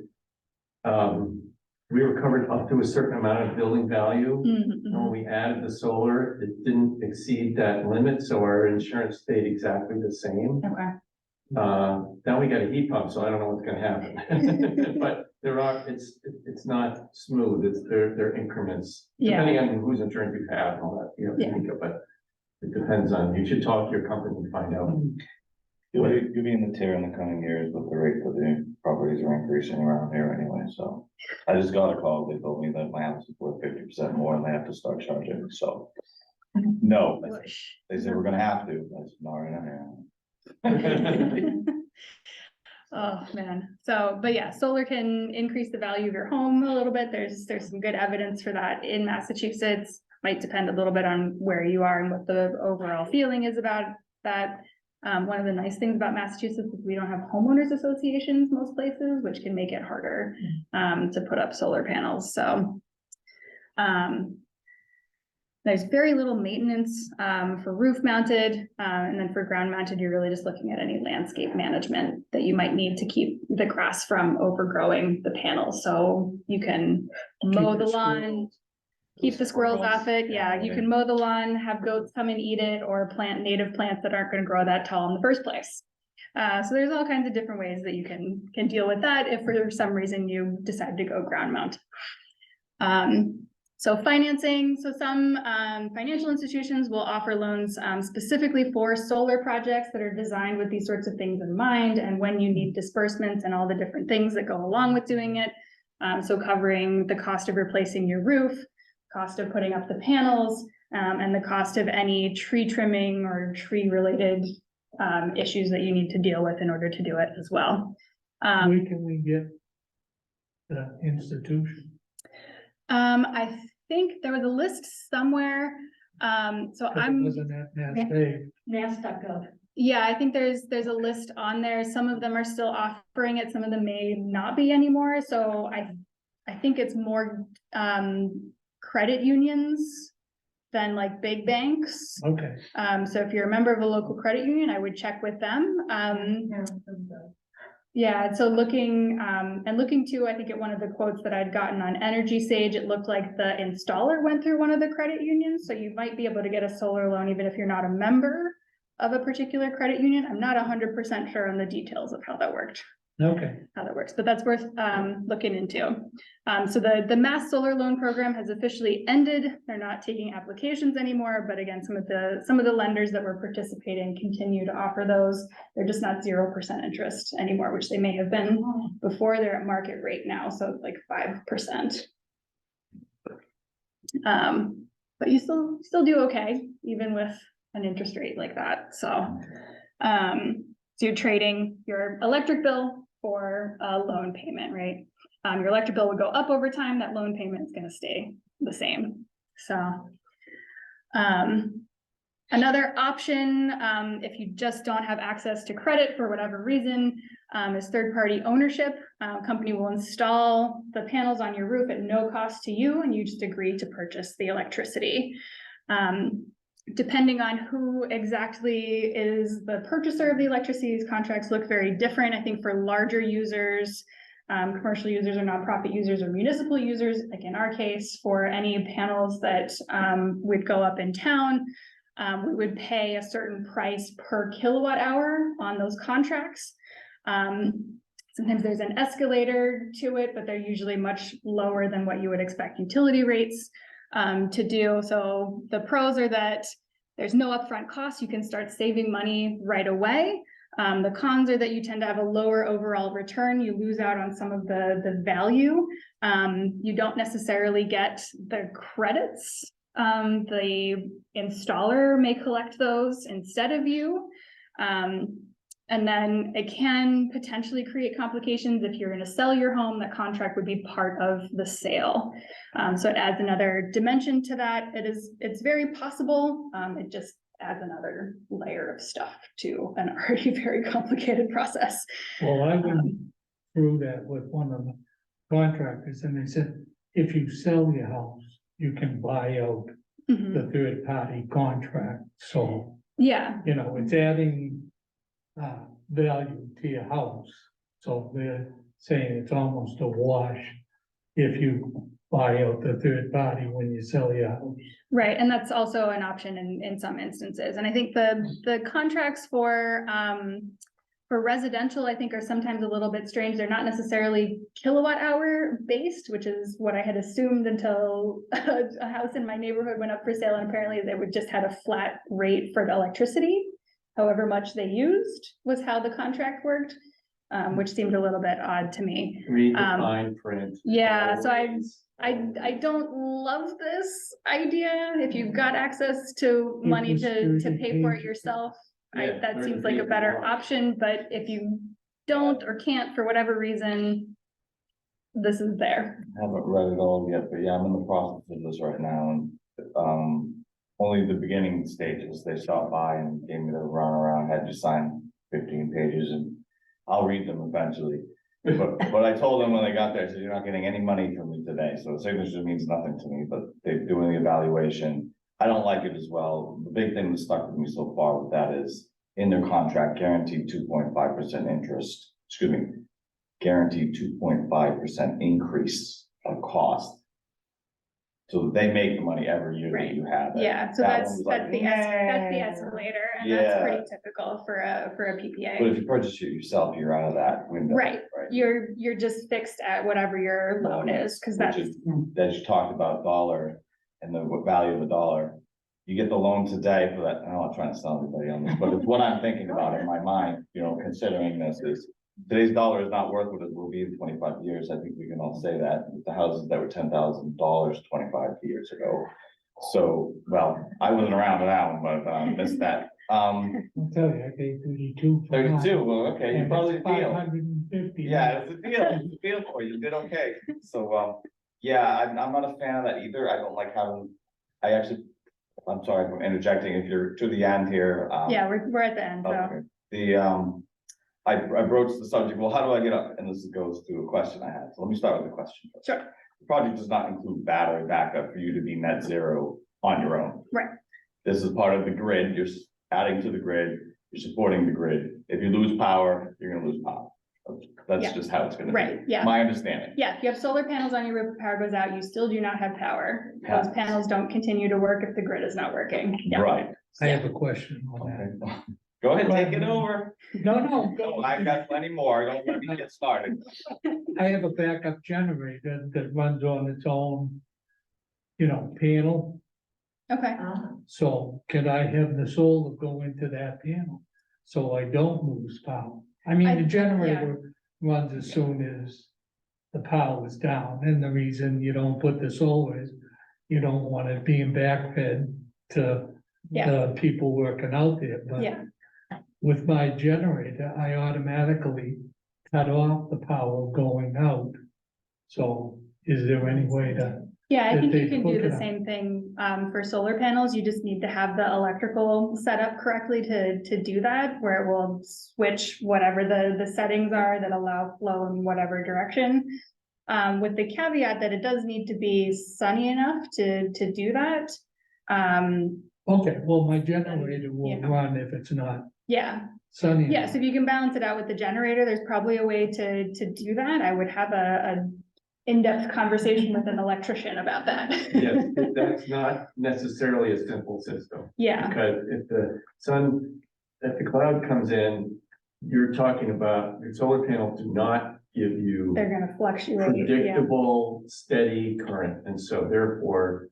[SPEAKER 8] We were covered up to a certain amount of building value. And when we added the solar, it didn't exceed that limit, so our insurance stayed exactly the same.
[SPEAKER 2] Okay.
[SPEAKER 8] Now we got a heat pump, so I don't know what's gonna happen. But it's not smooth, they're increments,
[SPEAKER 2] Yeah.
[SPEAKER 8] depending on whose insurance you have and all that, you know,
[SPEAKER 2] Yeah.
[SPEAKER 8] but it depends on, you should talk to your company and find out.
[SPEAKER 6] You'll be in the tier in the coming years with the rate that the properties are increasing around here anyway, so. I just got a call, they told me that my house is worth 50% more and they have to start charging, so. No, they said we're gonna have to, I said, no, right.
[SPEAKER 2] Oh, man. So, but yeah, solar can increase the value of your home a little bit. There's some good evidence for that in Massachusetts. Might depend a little bit on where you are and what the overall feeling is about that. One of the nice things about Massachusetts is we don't have homeowners associations most places, which can make it harder to put up solar panels. So there's very little maintenance for roof mounted, and then for ground mounted, you're really just looking at any landscape management that you might need to keep the grass from overgrowing the panels. So you can mow the lawn, keep the squirrels off it. Yeah, you can mow the lawn, have goats come and eat it, or plant native plants that aren't going to grow that tall in the first place. So there's all kinds of different ways that you can deal with that if for some reason you decide to go ground mount. So financing, so some financial institutions will offer loans specifically for solar projects that are designed with these sorts of things in mind, and when you need disbursements and all the different things that go along with doing it. So covering the cost of replacing your roof, cost of putting up the panels, and the cost of any tree trimming or tree related issues that you need to deal with in order to do it as well.
[SPEAKER 3] Where can we get the institution?
[SPEAKER 2] I think there was a list somewhere. So I'm,
[SPEAKER 3] Wasn't that NASDAQ?
[SPEAKER 7] Mass.gov.
[SPEAKER 2] yeah, I think there's a list on there. Some of them are still offering it. Some of them may not be anymore. So I think it's more credit unions than like big banks.
[SPEAKER 3] Okay.
[SPEAKER 2] So if you're a member of a local credit union, I would check with them. Yeah, so looking, and looking too, I think at one of the quotes that I'd gotten on Energy Sage, it looked like the installer went through one of the credit unions, so you might be able to get a solar loan even if you're not a member of a particular credit union. I'm not 100% sure on the details of how that worked.
[SPEAKER 3] Okay,
[SPEAKER 2] How that works, but that's worth looking into. So the Mass Solar Loan Program has officially ended. They're not taking applications anymore, but again, some of the lenders that were participating continue to offer those. They're just not 0% interest anymore, which they may have been before. They're at market rate now, so it's like 5%. But you still do okay, even with an interest rate like that. So you're trading your electric bill for a loan payment, right? Your electric bill would go up over time. That loan payment is going to stay the same. So another option, if you just don't have access to credit for whatever reason, is third-party ownership. Company will install the panels on your roof at no cost to you, and you just agree to purchase the electricity. Depending on who exactly is the purchaser of the electricity, these contracts look very different. I think for larger users, commercial users or nonprofit users or municipal users, like in our case, for any panels that would go up in town, we would pay a certain price per kilowatt hour on those contracts. Sometimes there's an escalator to it, but they're usually much lower than what you would expect utility rates to do. So the pros are that there's no upfront cost. You can start saving money right away. The cons are that you tend to have a lower overall return. You lose out on some of the value. You don't necessarily get the credits. The installer may collect those instead of you. And then it can potentially create complications if you're going to sell your home. That contract would be part of the sale. So it adds another dimension to that. It's very possible. It just adds another layer of stuff to an already very complicated process.
[SPEAKER 3] well, I went through that with one of the contractors, and they said, if you sell your house, you can buy out
[SPEAKER 2] Mhm.
[SPEAKER 3] the third-party contract, so,
[SPEAKER 2] Yeah,
[SPEAKER 3] you know, it's adding value to your house. So they're saying it's almost a wash if you buy out the third party when you sell your house.
[SPEAKER 2] right. And that's also an option in some instances. And I think the contracts for residential, I think, are sometimes a little bit strange. They're not necessarily kilowatt hour based, which is what I had assumed until a house in my neighborhood went up for sale. And apparently they would just had a flat rate for the electricity. However much they used was how the contract worked, which seemed a little bit odd to me.
[SPEAKER 8] Read the fine print.
[SPEAKER 2] Yeah, so
[SPEAKER 8] always.
[SPEAKER 2] I don't love this idea. If you've got access to money to pay for it yourself,
[SPEAKER 8] Yeah,
[SPEAKER 2] that
[SPEAKER 8] learn
[SPEAKER 2] seems
[SPEAKER 8] to
[SPEAKER 2] like a
[SPEAKER 8] read
[SPEAKER 2] better
[SPEAKER 8] more.
[SPEAKER 2] option, but if you don't or can't for whatever reason, this is there.
[SPEAKER 6] I haven't read it all yet, but yeah, I'm in the process of this right now, and only the beginning stages, they stopped by and gave me the runaround, had you sign 15 pages, and I'll read them eventually. But I told them when they got there, I said, you're not getting any money from me today, so the signature means nothing to me, but they're doing the evaluation. I don't like it as well. The big thing that stuck with me so far with that is, in their contract, guaranteed 2.5% interest, guaranteed 2.5% increase of cost. So they make the money every year that you have it.
[SPEAKER 2] Yeah, so
[SPEAKER 6] That
[SPEAKER 2] that's
[SPEAKER 6] one was like,
[SPEAKER 2] the escalator, and that's
[SPEAKER 6] Yeah.
[SPEAKER 2] pretty typical for a
[SPEAKER 6] But
[SPEAKER 2] PPA.
[SPEAKER 6] if you purchase it yourself, you're out of that window.
[SPEAKER 2] Right. You're just fixed at whatever your loan is, because
[SPEAKER 6] Which
[SPEAKER 2] that's
[SPEAKER 6] is, as you talked about dollar and the value of the dollar. You get the loan today for that, I'm not trying to sell anybody on this, but it's what I'm thinking about in my mind, you know, considering this is. Today's dollar is not worth what it will be in 25 years, I think we can all say that, with the houses that were $10,000 25 years ago. So, well, I wasn't around for that one, but missed that.
[SPEAKER 3] I'll tell you, I paid 32 for mine.
[SPEAKER 6] 32, well, okay, you
[SPEAKER 3] And
[SPEAKER 6] probably
[SPEAKER 3] it's
[SPEAKER 6] feel.
[SPEAKER 3] 550.
[SPEAKER 6] Yeah, it's a deal for you, did okay. So, yeah, I'm not a fan of that either. I don't like having, I'm sorry for interjecting if you're to the end here.
[SPEAKER 2] yeah, we're at the end, so.
[SPEAKER 6] Okay. I broached the subject, well, how do I get up? And this goes to a question I had. So let me start with the question.
[SPEAKER 2] Sure.
[SPEAKER 6] The project does not include battery backup for you to be net zero on your own.
[SPEAKER 2] Right.
[SPEAKER 6] This is part of the grid. You're adding to the grid, you're supporting the grid. If you lose power, you're gonna lose power. That's
[SPEAKER 2] Yeah.
[SPEAKER 6] just how it's gonna be.
[SPEAKER 2] Right, yeah.
[SPEAKER 6] My understanding.
[SPEAKER 2] Yeah, if you have solar panels on your roof, power goes out, you still do not have power. Those
[SPEAKER 6] Yeah.
[SPEAKER 2] panels don't continue to work if the grid is not working. Yeah.
[SPEAKER 6] Right.
[SPEAKER 3] I have a question on that.
[SPEAKER 6] Okay. Go ahead, take it over.
[SPEAKER 3] No,
[SPEAKER 6] No, I've got plenty more. Don't let me get started.
[SPEAKER 3] I have a backup generator that runs on its own, panel.
[SPEAKER 2] Okay,
[SPEAKER 3] So can I have the solar go into that panel? So I don't lose power? I mean, the generator runs as soon as the power is down. And the reason you don't put the solar is you don't want it being backfed to the people working out there. But
[SPEAKER 2] yeah.
[SPEAKER 3] with my generator, I automatically cut off the power going out. So is there any way to?
[SPEAKER 2] Yeah, I
[SPEAKER 3] that
[SPEAKER 2] think
[SPEAKER 3] they
[SPEAKER 2] you can
[SPEAKER 3] hook
[SPEAKER 2] do
[SPEAKER 3] it
[SPEAKER 2] the
[SPEAKER 3] up?
[SPEAKER 2] same thing, for solar panels. You just need to have the electrical set up correctly to do that, where it will switch whatever the settings are that allow flow in whatever direction. With the caveat that it does need to be sunny enough to do that.
[SPEAKER 3] Okay, well, my generator will
[SPEAKER 2] Yeah.
[SPEAKER 3] run if it's not
[SPEAKER 2] Yeah,
[SPEAKER 3] sunny.
[SPEAKER 2] yeah, so if you can balance it out with the generator, there's probably a way to do that. I would have a in-depth conversation with an electrician about that.
[SPEAKER 8] Yes, that's not necessarily a simple system,
[SPEAKER 2] Yeah,
[SPEAKER 8] because if the cloud comes in, you're talking about, your solar panels do not give you
[SPEAKER 2] they're gonna fluctuate, yeah.
[SPEAKER 8] predictable, steady current, and so therefore,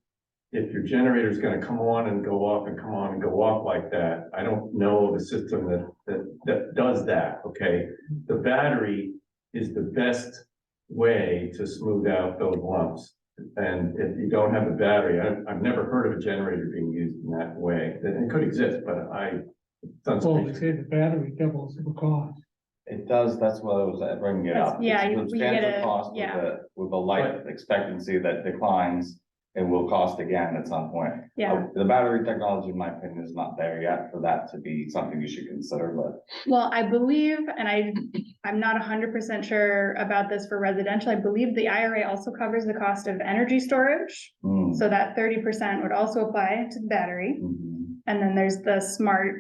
[SPEAKER 8] if your generator is gonna come on and go off and come on and go off like that, I don't know of a system that does that, okay? The battery is the best way to smooth out those lumps. And if you don't have a battery, I've never heard of a generator being used in that way. It could exist, but
[SPEAKER 3] Well, they say the battery doubles the cost.
[SPEAKER 6] It does, that's what I was bringing it up.
[SPEAKER 2] Yeah,
[SPEAKER 6] It's
[SPEAKER 2] you get
[SPEAKER 6] substantial
[SPEAKER 2] a-
[SPEAKER 6] cost with the life expectancy that declines, it will cost again at some point.
[SPEAKER 2] Yeah.
[SPEAKER 6] The battery technology, in my opinion, is not there yet for that to be something you should consider, but.
[SPEAKER 2] Well, I believe, and I'm not 100% sure about this for residential, I believe the IRA also covers the cost of energy storage. So that 30% would also apply to the battery. And then there's the smart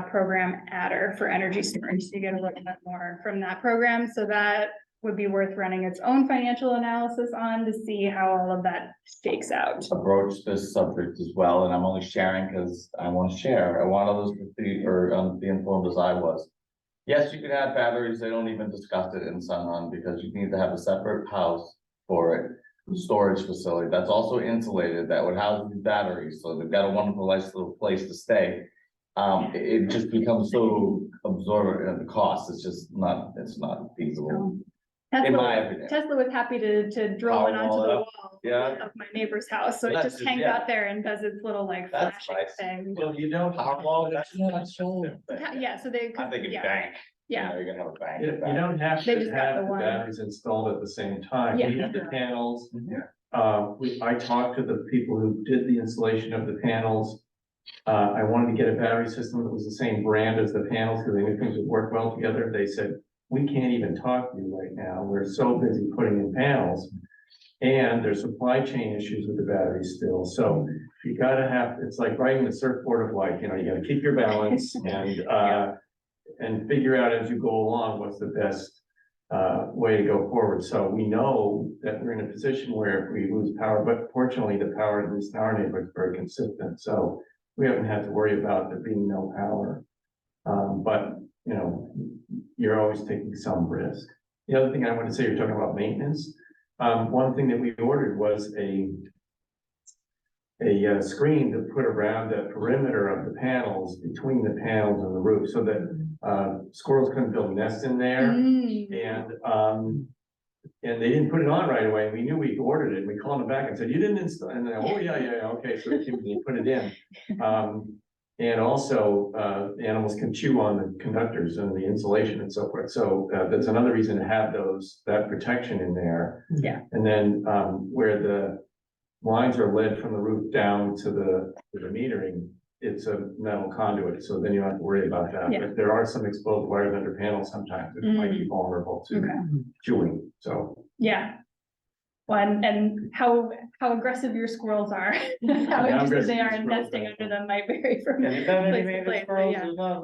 [SPEAKER 2] program adder for energy storage. So you get a little bit more from that program. So that would be worth running its own financial analysis on to see how all of that shakes out.
[SPEAKER 6] Approach this subject as well, and I'm only sharing because I want to share. I want others to be informed as I was. Yes, you can have batteries. They don't even discuss it in Sunrun because you need to have a separate house for it. Storage facility that's also insulated that would house these batteries. So they've got a wonderful, nice little place to stay. It just becomes so absorbent at the cost. It's not feasible. In my opinion.
[SPEAKER 2] Tesla was happy to drill one onto the wall of my neighbor's house, so it
[SPEAKER 6] That's
[SPEAKER 2] just
[SPEAKER 6] just-
[SPEAKER 2] hangs
[SPEAKER 6] yeah.
[SPEAKER 2] out there and does its little like
[SPEAKER 6] That's
[SPEAKER 2] flashing
[SPEAKER 6] nice.
[SPEAKER 2] thing.
[SPEAKER 8] well, you don't.
[SPEAKER 3] That's not solar.
[SPEAKER 2] Yeah, so they
[SPEAKER 6] I'm
[SPEAKER 2] could,
[SPEAKER 6] thinking
[SPEAKER 2] yeah,
[SPEAKER 6] bank.
[SPEAKER 2] yeah,
[SPEAKER 6] You're gonna have a bank.
[SPEAKER 8] You don't have
[SPEAKER 2] They
[SPEAKER 8] to
[SPEAKER 2] just got
[SPEAKER 8] have
[SPEAKER 2] the
[SPEAKER 8] the
[SPEAKER 2] one.
[SPEAKER 8] batteries installed at the same time.
[SPEAKER 2] Yeah.
[SPEAKER 8] We have the panels.
[SPEAKER 6] Mhm.
[SPEAKER 8] I talked to the people who did the installation of the panels. I wanted to get a battery system that was the same brand as the panels, because they knew things would work well together. They said, we can't even talk to you right now. We're so busy putting in panels. And there's supply chain issues with the batteries still. So you gotta have, it's like riding the surfboard of life, you gotta keep your balance and figure out as you go along, what's the best way to go forward. So we know that we're in a position where if we lose power, but fortunately the power, at least in our neighborhood, is very consistent. So we haven't had to worry about there being no power. But you're always taking some risk. The other thing I want to say, you're talking about maintenance. One thing that we ordered was a screen to put around the perimeter of the panels, between the panels and the roof, so that squirrels couldn't build nests in there. And they didn't put it on right away. We knew we ordered it. And we called them back and said, you didn't install, and they're, oh, yeah, okay, so they put it in. And also, animals can chew on the conductors and the insulation and so forth. So that's another reason to have that protection in there.
[SPEAKER 2] Yeah.
[SPEAKER 8] And then where the lines are led from the roof down to the metering, it's a metal conduit, so then you don't have to worry about that.
[SPEAKER 2] Yeah.
[SPEAKER 8] But there are some exposed wires under panels sometimes that might be vulnerable to chewing, so.
[SPEAKER 2] yeah. and how aggressive your squirrels are, how interested they are in nesting under them might vary from
[SPEAKER 6] Have you done any
[SPEAKER 2] place to
[SPEAKER 6] major
[SPEAKER 2] place, but
[SPEAKER 6] squirrels?
[SPEAKER 2] yeah.
[SPEAKER 6] There's not-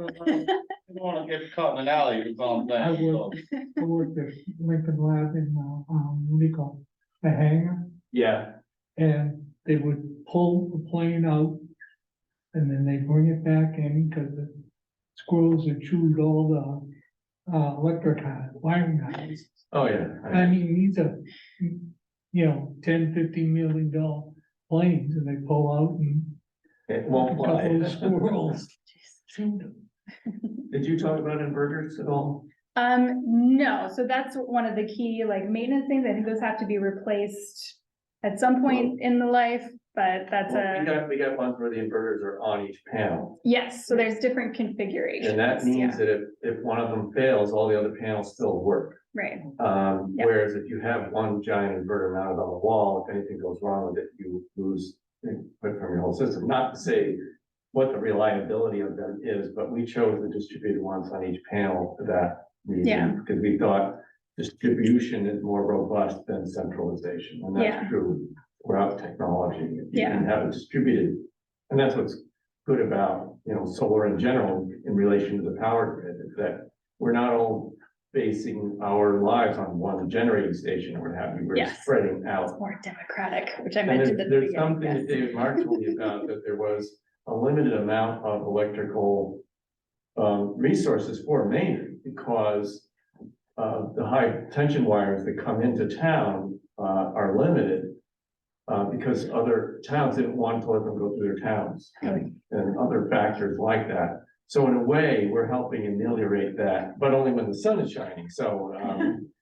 [SPEAKER 6] You don't wanna get caught in an alley, it's all
[SPEAKER 3] I
[SPEAKER 6] that.
[SPEAKER 3] worked at Lincoln Lab in, what do you call it, a hangar,
[SPEAKER 8] Yeah,
[SPEAKER 3] and they would pull the plane out. And then they bring it back in because the squirrels had chewed all the, electric wiring harnesses.
[SPEAKER 8] oh, yeah.
[SPEAKER 3] I mean, these are, you know, $10-15 million planes, and they pull out and
[SPEAKER 8] It
[SPEAKER 3] a
[SPEAKER 8] won't
[SPEAKER 3] couple of
[SPEAKER 8] fly.
[SPEAKER 3] squirrels chewed them.
[SPEAKER 8] Did you talk about inverters at all?
[SPEAKER 2] No, so that's one of the key like maintenance things. I think those have to be replaced at some point in the life, but that's
[SPEAKER 8] Well, we got ones where the inverters are on each panel.
[SPEAKER 2] yes, so there's different configurations.
[SPEAKER 8] And that means
[SPEAKER 2] yeah,
[SPEAKER 8] that if one of them fails, all the other panels still work.
[SPEAKER 2] right, Yep.
[SPEAKER 8] Whereas if you have one giant inverter mounted on the wall, if anything goes wrong with it, you lose input from your whole system. Not to say what the reliability of them is, but we chose the distributed ones on each panel for that
[SPEAKER 2] Yeah.
[SPEAKER 8] reason. Because we thought distribution is more robust than centralization, and
[SPEAKER 2] Yeah.
[SPEAKER 8] that's true throughout technology. If you
[SPEAKER 2] Yeah.
[SPEAKER 8] can have it distributed, and that's what's good about, solar in general in relation to the power grid, is that we're not all basing our lives on one generating station or what have you. We're
[SPEAKER 2] Yes.
[SPEAKER 8] spreading out.
[SPEAKER 2] more democratic, which I
[SPEAKER 8] And
[SPEAKER 2] mentioned at the
[SPEAKER 8] there's
[SPEAKER 2] beginning.
[SPEAKER 8] something that
[SPEAKER 2] yes.
[SPEAKER 8] David Mark told me about, that there was a limited amount of electrical resources for Maynard, because the high tension wires that come into town are limited because other towns didn't want to let them go through their towns and other factors like that. So in a way, we're helping ameliorate that, but only when the sun is shining. So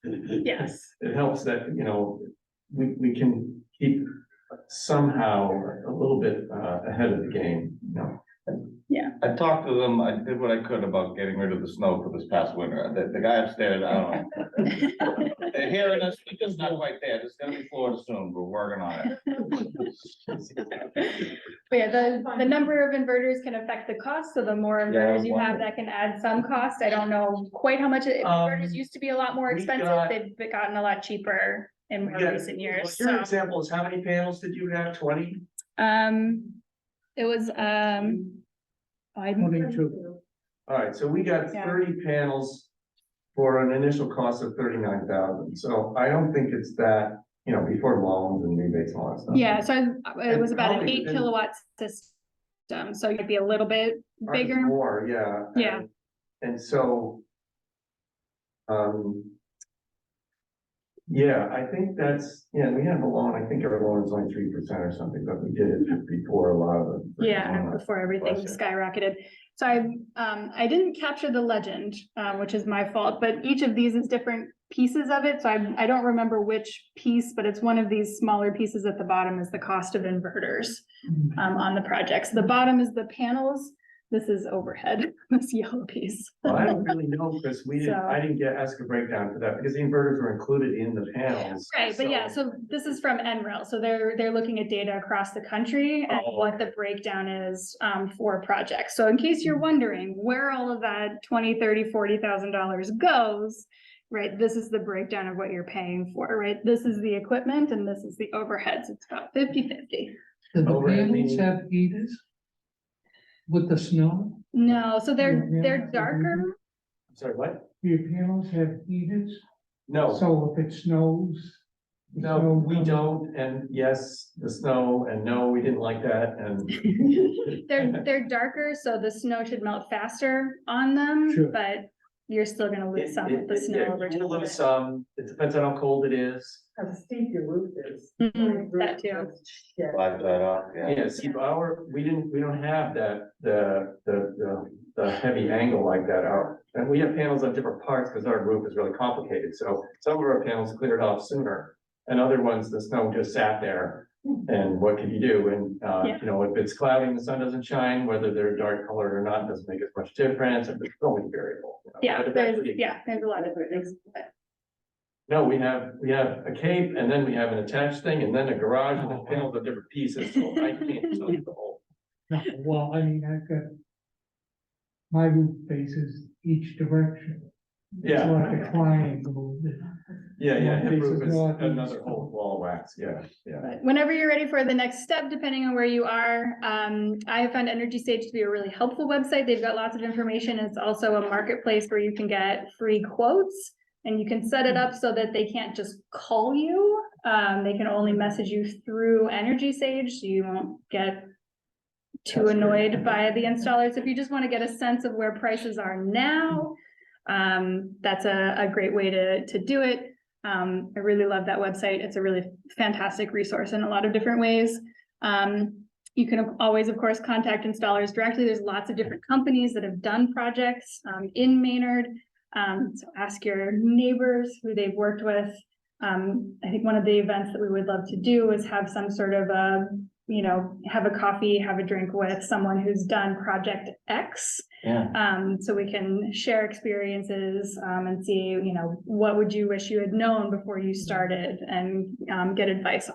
[SPEAKER 2] Yes,
[SPEAKER 8] it helps that, we can keep somehow a little bit ahead of the game,
[SPEAKER 6] I talked to them, I did what I could about getting rid of the snow for this past winter. The guy upstairs, I don't know. They're hearing us, but it's not quite there. It's gonna be Florida soon. We're working on it.
[SPEAKER 2] But yeah, the number of inverters can affect the cost, so the more inverters you have,
[SPEAKER 6] wonderful.
[SPEAKER 2] that can add some cost. I don't know quite how much inverters used to be a lot more
[SPEAKER 8] we
[SPEAKER 2] expensive.
[SPEAKER 8] got-
[SPEAKER 2] They've gotten a lot cheaper in more recent years,
[SPEAKER 8] Your
[SPEAKER 2] so.
[SPEAKER 8] example is how many panels did you have? 20?
[SPEAKER 2] It was, I
[SPEAKER 3] 22.
[SPEAKER 8] All right, so we got
[SPEAKER 2] Yeah.
[SPEAKER 8] 30 panels for an initial cost of 39,000. So I don't think it's that, before loans and rebates and all that stuff.
[SPEAKER 2] yeah, so it was
[SPEAKER 8] And
[SPEAKER 2] about an
[SPEAKER 8] probably
[SPEAKER 2] 8
[SPEAKER 8] within-
[SPEAKER 2] kilowatt system, so it'd be a little bit
[SPEAKER 8] Ours is
[SPEAKER 2] bigger.
[SPEAKER 8] more, yeah.
[SPEAKER 2] Yeah.
[SPEAKER 8] And so, yeah, I think that's, we have a loan, I think our loan is only 3% or something, but we did it before a lot of the.
[SPEAKER 2] Yeah, before everything
[SPEAKER 8] Bless you.
[SPEAKER 2] skyrocketed. So I didn't capture the legend, which is my fault, but each of these is different pieces of it. So I don't remember which piece, but it's one of these smaller pieces at the bottom is the cost of inverters on the project. So the bottom is the panels. This is overhead, this yellow piece.
[SPEAKER 8] Well, I don't really know, Chris,
[SPEAKER 2] So-
[SPEAKER 8] I didn't ask a breakdown for that, because the inverters were included in the panels.
[SPEAKER 2] Right, but yeah, so this is from NREL, so they're looking at data across the country and
[SPEAKER 8] Oh,
[SPEAKER 2] what the breakdown is for projects. So in case you're wondering where all of that $20,000, $30,000, $40,000 goes, right, this is the breakdown of what you're paying for, right? This is the equipment and this is the overheads. It's about 50-50.
[SPEAKER 3] Do the
[SPEAKER 8] Overhead
[SPEAKER 3] panels
[SPEAKER 8] meaning-
[SPEAKER 3] have heaters? With the snow?
[SPEAKER 2] No, so they're
[SPEAKER 3] Yeah.
[SPEAKER 2] darker.
[SPEAKER 8] I'm sorry, what?
[SPEAKER 3] Do your panels have heaters?
[SPEAKER 8] No,
[SPEAKER 3] So if it snows?
[SPEAKER 8] no,
[SPEAKER 3] snow
[SPEAKER 8] we
[SPEAKER 3] comes-
[SPEAKER 8] don't, and yes, the snow, and no, we didn't like that, and.
[SPEAKER 2] They're darker, so the snow should melt faster on them,
[SPEAKER 3] Sure.
[SPEAKER 2] but you're still gonna lose some of the snow over
[SPEAKER 8] You
[SPEAKER 2] time.
[SPEAKER 8] lose some, it depends on how cold it is.
[SPEAKER 7] How steep your roof is.
[SPEAKER 2] Mhm, that too.
[SPEAKER 7] Yeah.
[SPEAKER 6] Slide that off, yeah.
[SPEAKER 8] Yeah, see, we don't have that, the heavy angle like that out. And we have panels on different parts because our roof is really complicated, so some of our panels cleared off sooner. And other ones, the snow just sat there, and what can you do? And,
[SPEAKER 2] Yeah.
[SPEAKER 8] if it's cloudy and the sun doesn't shine, whether they're dark colored or not, doesn't make as much difference, and it's always variable.
[SPEAKER 2] Yeah,
[SPEAKER 8] But
[SPEAKER 2] there's
[SPEAKER 8] eventually-
[SPEAKER 2] a lot of things. but-
[SPEAKER 8] No, we have a cape, and then we have an attached thing, and then a garage, and the panels are different pieces, so I can't tell you the whole.
[SPEAKER 3] No, well, I mean, I've got. My roof faces each direction. It's
[SPEAKER 8] Yeah.
[SPEAKER 3] like a triangle.
[SPEAKER 8] Yeah, yeah, hip
[SPEAKER 3] Pieces
[SPEAKER 8] roof is
[SPEAKER 3] not being
[SPEAKER 8] another whole
[SPEAKER 3] installed.
[SPEAKER 8] wall of wax, yeah, yeah.
[SPEAKER 2] But whenever you're ready for the next step, depending on where you are, I have found Energy Sage to be a really helpful website. They've got lots of information. It's also a marketplace where you can get free quotes. And you can set it up so that they can't just call you. They can only message you through Energy Sage, so you won't get too annoyed by the installers. If you just want to get a sense of where prices are now, that's a great way to do it. I really love that website. It's a really fantastic resource in a lot of different ways. You can always, of course, contact installers directly. There's lots of different companies that have done projects in Maynard. So ask your neighbors who they've worked with. I think one of the events that we would love to do is have some sort of have a coffee, have a drink with someone who's done project X.
[SPEAKER 6] Yeah.
[SPEAKER 2] So we can share experiences and see, what would you wish you had known before you started, and get advice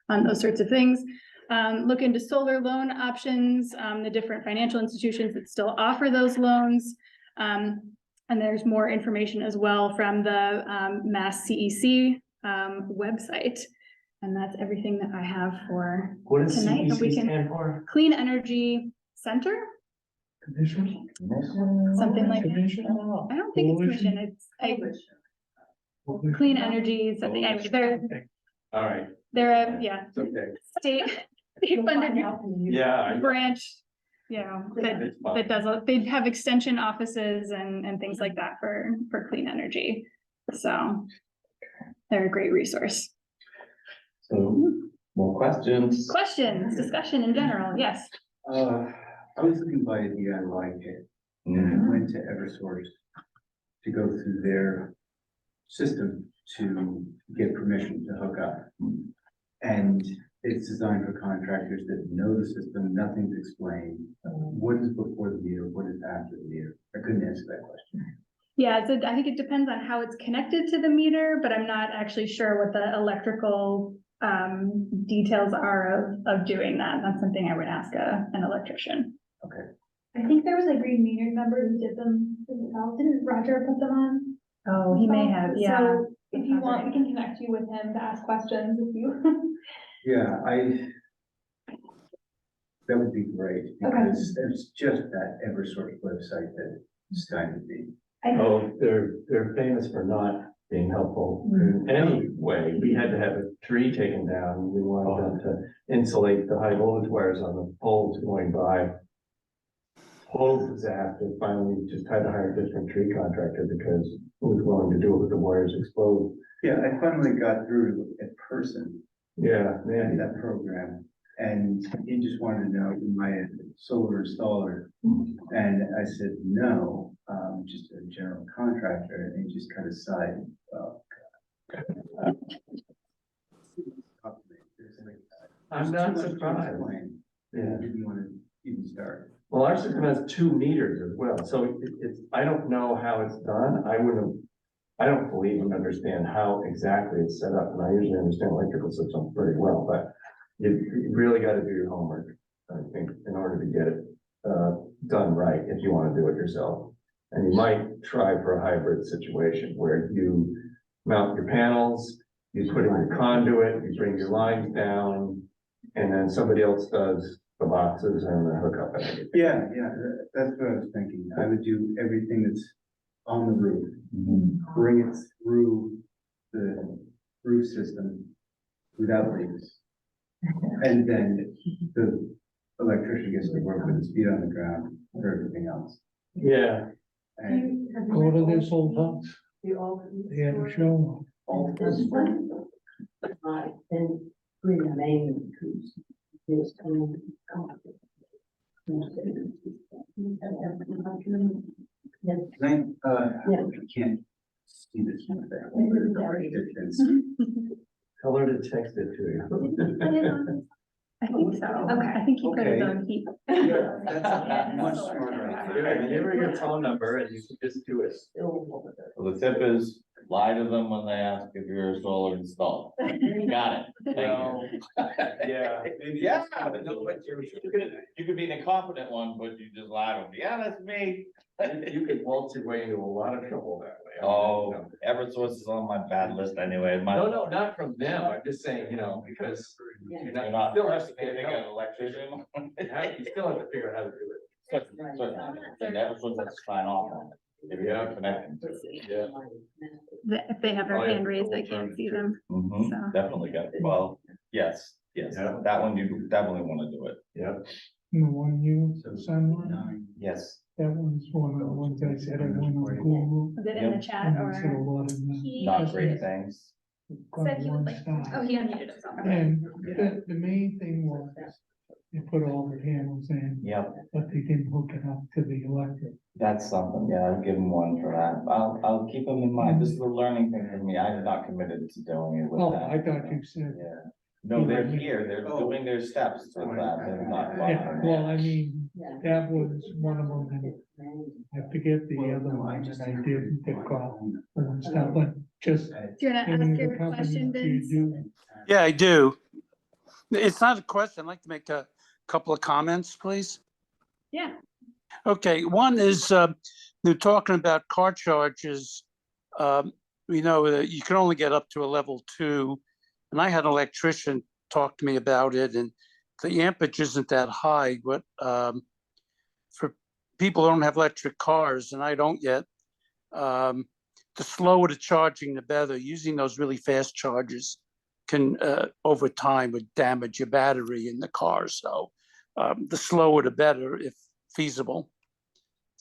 [SPEAKER 2] on those sorts of things. Look into solar loan options, the different financial institutions that still offer those loans. And there's more information as well from the Mass CEC website. And that's everything that I have for
[SPEAKER 8] What does
[SPEAKER 2] tonight. And we
[SPEAKER 8] CEC
[SPEAKER 2] can
[SPEAKER 8] stand for?
[SPEAKER 2] Clean Energy Center,
[SPEAKER 3] Commission?
[SPEAKER 2] something like that.
[SPEAKER 3] Commission?
[SPEAKER 2] I don't think it's commission, it's Clean Energy, something. Anyway,
[SPEAKER 8] All right,
[SPEAKER 2] they're
[SPEAKER 8] it's okay.
[SPEAKER 2] state funded
[SPEAKER 8] Yeah,
[SPEAKER 2] branch,
[SPEAKER 8] it's fine.
[SPEAKER 2] that does, they have extension offices and things like that for clean energy. So they're a great resource.
[SPEAKER 6] So, more questions?
[SPEAKER 2] Questions, discussion in general, yes.
[SPEAKER 9] I was looking by the DIY kit and I went to Eversource to go through their system to get permission to hook up. And it's designed for contractors that know the system, nothing's explained. What is before the meter, what is after the meter? I couldn't answer that question.
[SPEAKER 2] Yeah, so I think it depends on how it's connected to the meter, but I'm not actually sure what the electrical details are of doing that. That's something I would ask an electrician.
[SPEAKER 9] Okay.
[SPEAKER 10] I think there was a Green Maynard member who did them himself. Didn't Roger put them on?
[SPEAKER 2] Oh, he may have, yeah.
[SPEAKER 10] So if you want, we can connect you with him to ask questions if you.
[SPEAKER 9] Yeah, that would be great because it's just that Eversource website that stymied me.
[SPEAKER 8] Oh, they're famous for not being helpful in any way. We had to have a tree taken down. We wanted them to insulate the high voltage wires on the poles going by. Whole disaster. Finally, just had to hire a different tree contractor because who was willing to do it with the wires explode.
[SPEAKER 9] Yeah, I finally got through a person
[SPEAKER 8] Yeah,
[SPEAKER 9] in
[SPEAKER 8] man.
[SPEAKER 9] that program and he just wanted to know, am I a solar installer? And I said, no, just a general contractor, and he just kind of sighed. Well,
[SPEAKER 8] I'm not surprised. Yeah.
[SPEAKER 9] Didn't want to even start.
[SPEAKER 8] Well, our system has 2 meters as well, so it's, I don't know how it's done. I don't believe and understand how exactly it's set up, and I usually understand electrical systems pretty well, but you really gotta do your homework, I think, in order to get it done right, if you wanna do it yourself. And you might try for a hybrid situation where you mount your panels, you put in your conduit, you bring your lines down, and then somebody else does the boxes and the hookup and everything.
[SPEAKER 9] Yeah, that's what I was thinking. I would do everything that's on the roof, bring it through the roof system without leaks. And then the electrician gets to work with his feet on the ground for everything else.
[SPEAKER 8] Yeah,
[SPEAKER 9] And
[SPEAKER 3] Go to this old house, they had a show.
[SPEAKER 5] This one, and Green Maynard, who's this coming.
[SPEAKER 9] I can't see this one there.
[SPEAKER 8] tell her to text it to you.
[SPEAKER 2] I think so. Okay. I think he put his own heat.
[SPEAKER 9] Yeah, that's much smarter.
[SPEAKER 8] Give her your phone number and you can just do it.
[SPEAKER 6] Well, the tip is, Lie to them when they ask if you're a solar installed. Got it. Thank you.
[SPEAKER 8] Yeah.
[SPEAKER 6] Yeah, you could be an incompetent one, but you just lie to them. Yeah, that's me.
[SPEAKER 8] You could waltz your way into a lot of trouble that way.
[SPEAKER 6] Oh, Eversource is on my bad list anyway.
[SPEAKER 8] No, not from them. I'm just saying, because you're
[SPEAKER 6] You're
[SPEAKER 8] not,
[SPEAKER 6] not,
[SPEAKER 8] still have to
[SPEAKER 6] they
[SPEAKER 8] get
[SPEAKER 6] get
[SPEAKER 8] help.
[SPEAKER 6] an electrician.
[SPEAKER 8] You still have to figure out how to do it.
[SPEAKER 6] And Eversource has to sign off on it. If you're
[SPEAKER 8] Yeah.
[SPEAKER 6] connecting to it.
[SPEAKER 8] Yeah.
[SPEAKER 2] If they have their
[SPEAKER 8] Oh, yeah.
[SPEAKER 2] hand raised, I can't see them.
[SPEAKER 6] Mhm,
[SPEAKER 2] So.
[SPEAKER 6] definitely got, well, yes,
[SPEAKER 8] Yeah.
[SPEAKER 6] that one you definitely wanna do it.
[SPEAKER 8] Yeah.
[SPEAKER 3] The one you sent one,
[SPEAKER 6] Yes.
[SPEAKER 3] that one's one of the ones I said I went on Google.
[SPEAKER 2] Was it in the
[SPEAKER 6] Yep.
[SPEAKER 2] chat
[SPEAKER 3] And they said a
[SPEAKER 2] or?
[SPEAKER 3] lot of them.
[SPEAKER 2] He-
[SPEAKER 6] Not great things.
[SPEAKER 2] Said he would like,
[SPEAKER 3] One
[SPEAKER 2] oh,
[SPEAKER 3] side.
[SPEAKER 2] he unmuted himself.
[SPEAKER 3] And the main thing was, they put all the panels in,
[SPEAKER 6] Yep,
[SPEAKER 3] but they didn't hook it up to the electric.
[SPEAKER 6] that's something, yeah, I'll give him one for that. I'll keep him in mind. This is a learning thing for me. I'm not committed to doing it with
[SPEAKER 3] Oh,
[SPEAKER 6] that.
[SPEAKER 3] I thought you said,
[SPEAKER 6] Yeah, no, they're here, they're doing their steps with that, they're not.
[SPEAKER 3] yeah, well, I mean, that was one of them, and I forget the other one, and I did pick off and stuff, but just.
[SPEAKER 2] Do you wanna
[SPEAKER 3] any of
[SPEAKER 2] ask
[SPEAKER 3] the
[SPEAKER 2] your
[SPEAKER 3] companies
[SPEAKER 2] question,
[SPEAKER 3] you
[SPEAKER 2] Vince?
[SPEAKER 3] do,
[SPEAKER 11] Yeah, I do. It's not a question. I'd like to make a couple of comments, please.
[SPEAKER 2] Yeah.
[SPEAKER 11] Okay, one is, they're talking about car charges. We know that you can only get up to a level 2. And I had an electrician talk to me about it, and the ampage isn't that high, but for people who don't have electric cars, and I don't yet, the slower the charging, the better. Using those really fast chargers can, over time, would damage your battery in the car. So the slower the better, if feasible.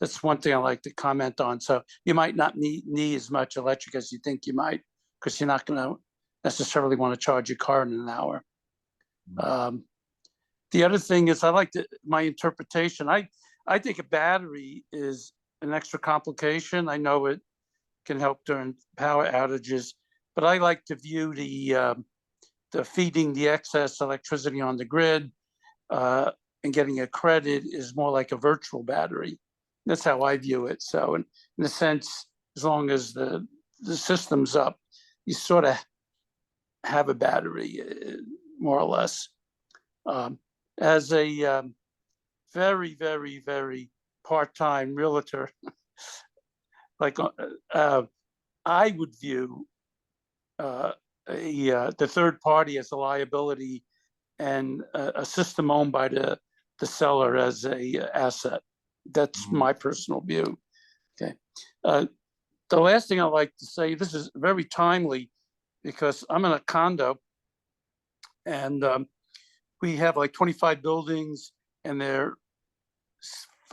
[SPEAKER 11] That's one thing I like to comment on. So you might not need as much electric as you think you might, because you're not going to necessarily want to charge your car in an hour. The other thing is, my interpretation. I think a battery is an extra complication. I know it can help during power outages, but I like to view the feeding the excess electricity on the grid and getting a credit is more like a virtual battery. That's how I view it. So in a sense, as long as the system's up, you sort of have a battery, more or less. As a very, very, very part-time realtor, like I would view the third party as a liability and a system owned by the seller as a asset. That's my personal view. Okay. The last thing I'd like to say, this is very timely because I'm in a condo and we have like 25 buildings and there are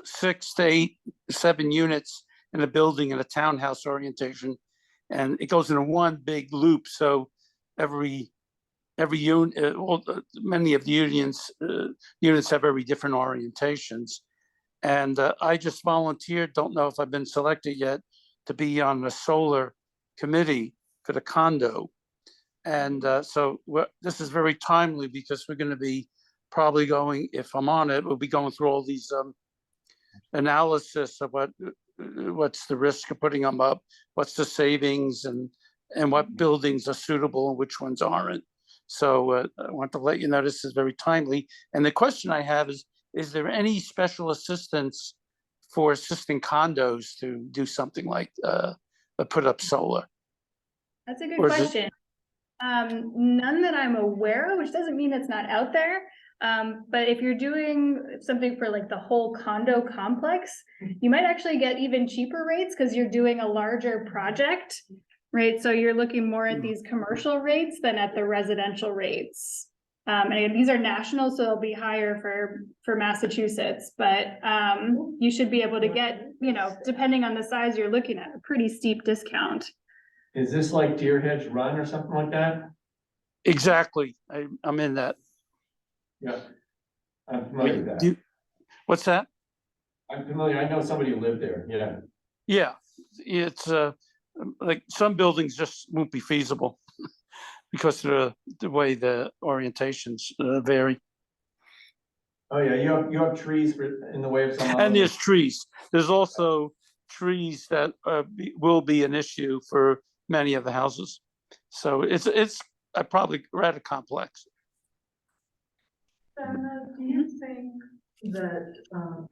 [SPEAKER 11] 6 to 8, 7 units in a building in a townhouse orientation. And it goes in one big loop. So every unit, many of the units have very different orientations. And I just volunteered, don't know if I've been selected yet, to be on the solar committee for the condo. And so this is very timely because we're going to be probably going, if I'm on it, we'll be going through all these analysis of what's the risk of putting them up, what's the savings, and what buildings are suitable and which ones aren't. So I want to let you know this is very timely. And the question I have is there any special assistance for assisting condos to do something like put up solar?
[SPEAKER 2] That's a good
[SPEAKER 11] Or is it-
[SPEAKER 2] question. None that I'm aware of, which doesn't mean it's not out there. But if you're doing something for like the whole condo complex, you might actually get even cheaper rates because you're doing a larger project, right? So you're looking more at these commercial rates than at the residential rates. And again, these are national, so they'll be higher for Massachusetts, but you should be able to get, depending on the size you're looking at, a pretty steep discount.
[SPEAKER 8] Is this like Deer Hedge Run or something like that?
[SPEAKER 11] Exactly. I'm in that.
[SPEAKER 8] Yeah. I'm familiar with that.
[SPEAKER 11] What's that?
[SPEAKER 8] I'm familiar. I know somebody who lived there. Yeah.
[SPEAKER 11] Yeah, it's like some buildings just won't be feasible because of the way the orientations vary.
[SPEAKER 8] Oh, yeah. You have trees in the way of some.
[SPEAKER 11] And there's trees. There's also trees that will be an issue for many of the houses. So it's probably rather complex.
[SPEAKER 7] Zana, do you think that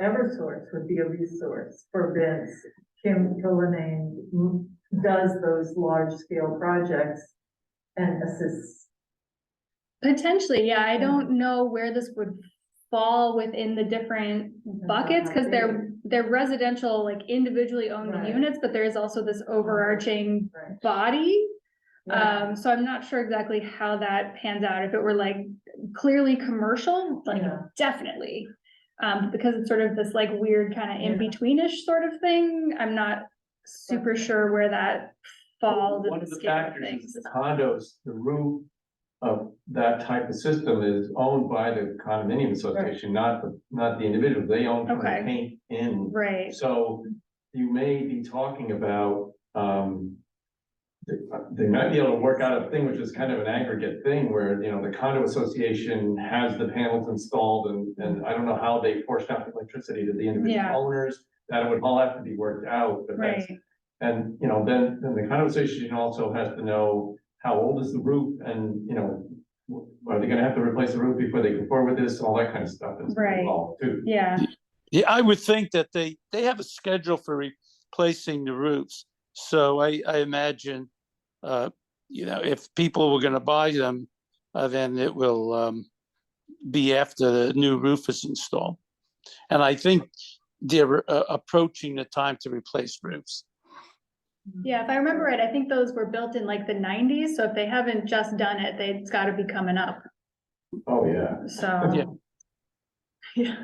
[SPEAKER 7] Eversource would be a resource for Vince? Kim Killanane does those large scale projects and assists.
[SPEAKER 2] Potentially, yeah, I don't know where this would fall within the different buckets, because they're residential, like individually owned
[SPEAKER 7] Right.
[SPEAKER 2] units, but there is also this overarching
[SPEAKER 7] Right.
[SPEAKER 2] body.
[SPEAKER 7] Yeah.
[SPEAKER 2] So I'm not sure exactly how that pans out. If it were like clearly commercial, like
[SPEAKER 7] Yeah.
[SPEAKER 2] definitely. Because it's sort of this like weird kind of
[SPEAKER 7] Yeah.
[SPEAKER 2] in-betweenish sort of thing, I'm not super sure where that falls in
[SPEAKER 8] One
[SPEAKER 2] the
[SPEAKER 8] of the
[SPEAKER 2] scale of
[SPEAKER 8] factors is
[SPEAKER 2] things.
[SPEAKER 8] the condos, the roof of that type of system is owned by the condominium association, not the individual. They own from the
[SPEAKER 2] Okay.
[SPEAKER 8] paint in.
[SPEAKER 2] Right,
[SPEAKER 8] So you may be talking about, they might be able to work out a thing, which is kind of an aggregate thing where, you know, the condo association has the panels installed and I don't know how they forced out the electricity to the individual
[SPEAKER 2] Yeah.
[SPEAKER 8] owners. That would all have to be worked out, but that's,
[SPEAKER 2] right,
[SPEAKER 8] and, you know, then the condo association also has to know how old is the roof and, you know, are they gonna have to replace the roof before they can forward this, all that kind of stuff is
[SPEAKER 2] Right.
[SPEAKER 8] involved too.
[SPEAKER 2] yeah,
[SPEAKER 11] Yeah, I would think that they have a schedule for replacing the roofs. So I imagine, you know, if people were gonna buy them, then it will be after the new roof is installed. And I think they're approaching the time to replace roofs.
[SPEAKER 2] yeah, if I remember right, I think those were built in like the 90s, so if they haven't just done it, it's gotta be coming up,
[SPEAKER 8] Oh, yeah.
[SPEAKER 2] so.
[SPEAKER 11] Yeah.
[SPEAKER 2] Yeah.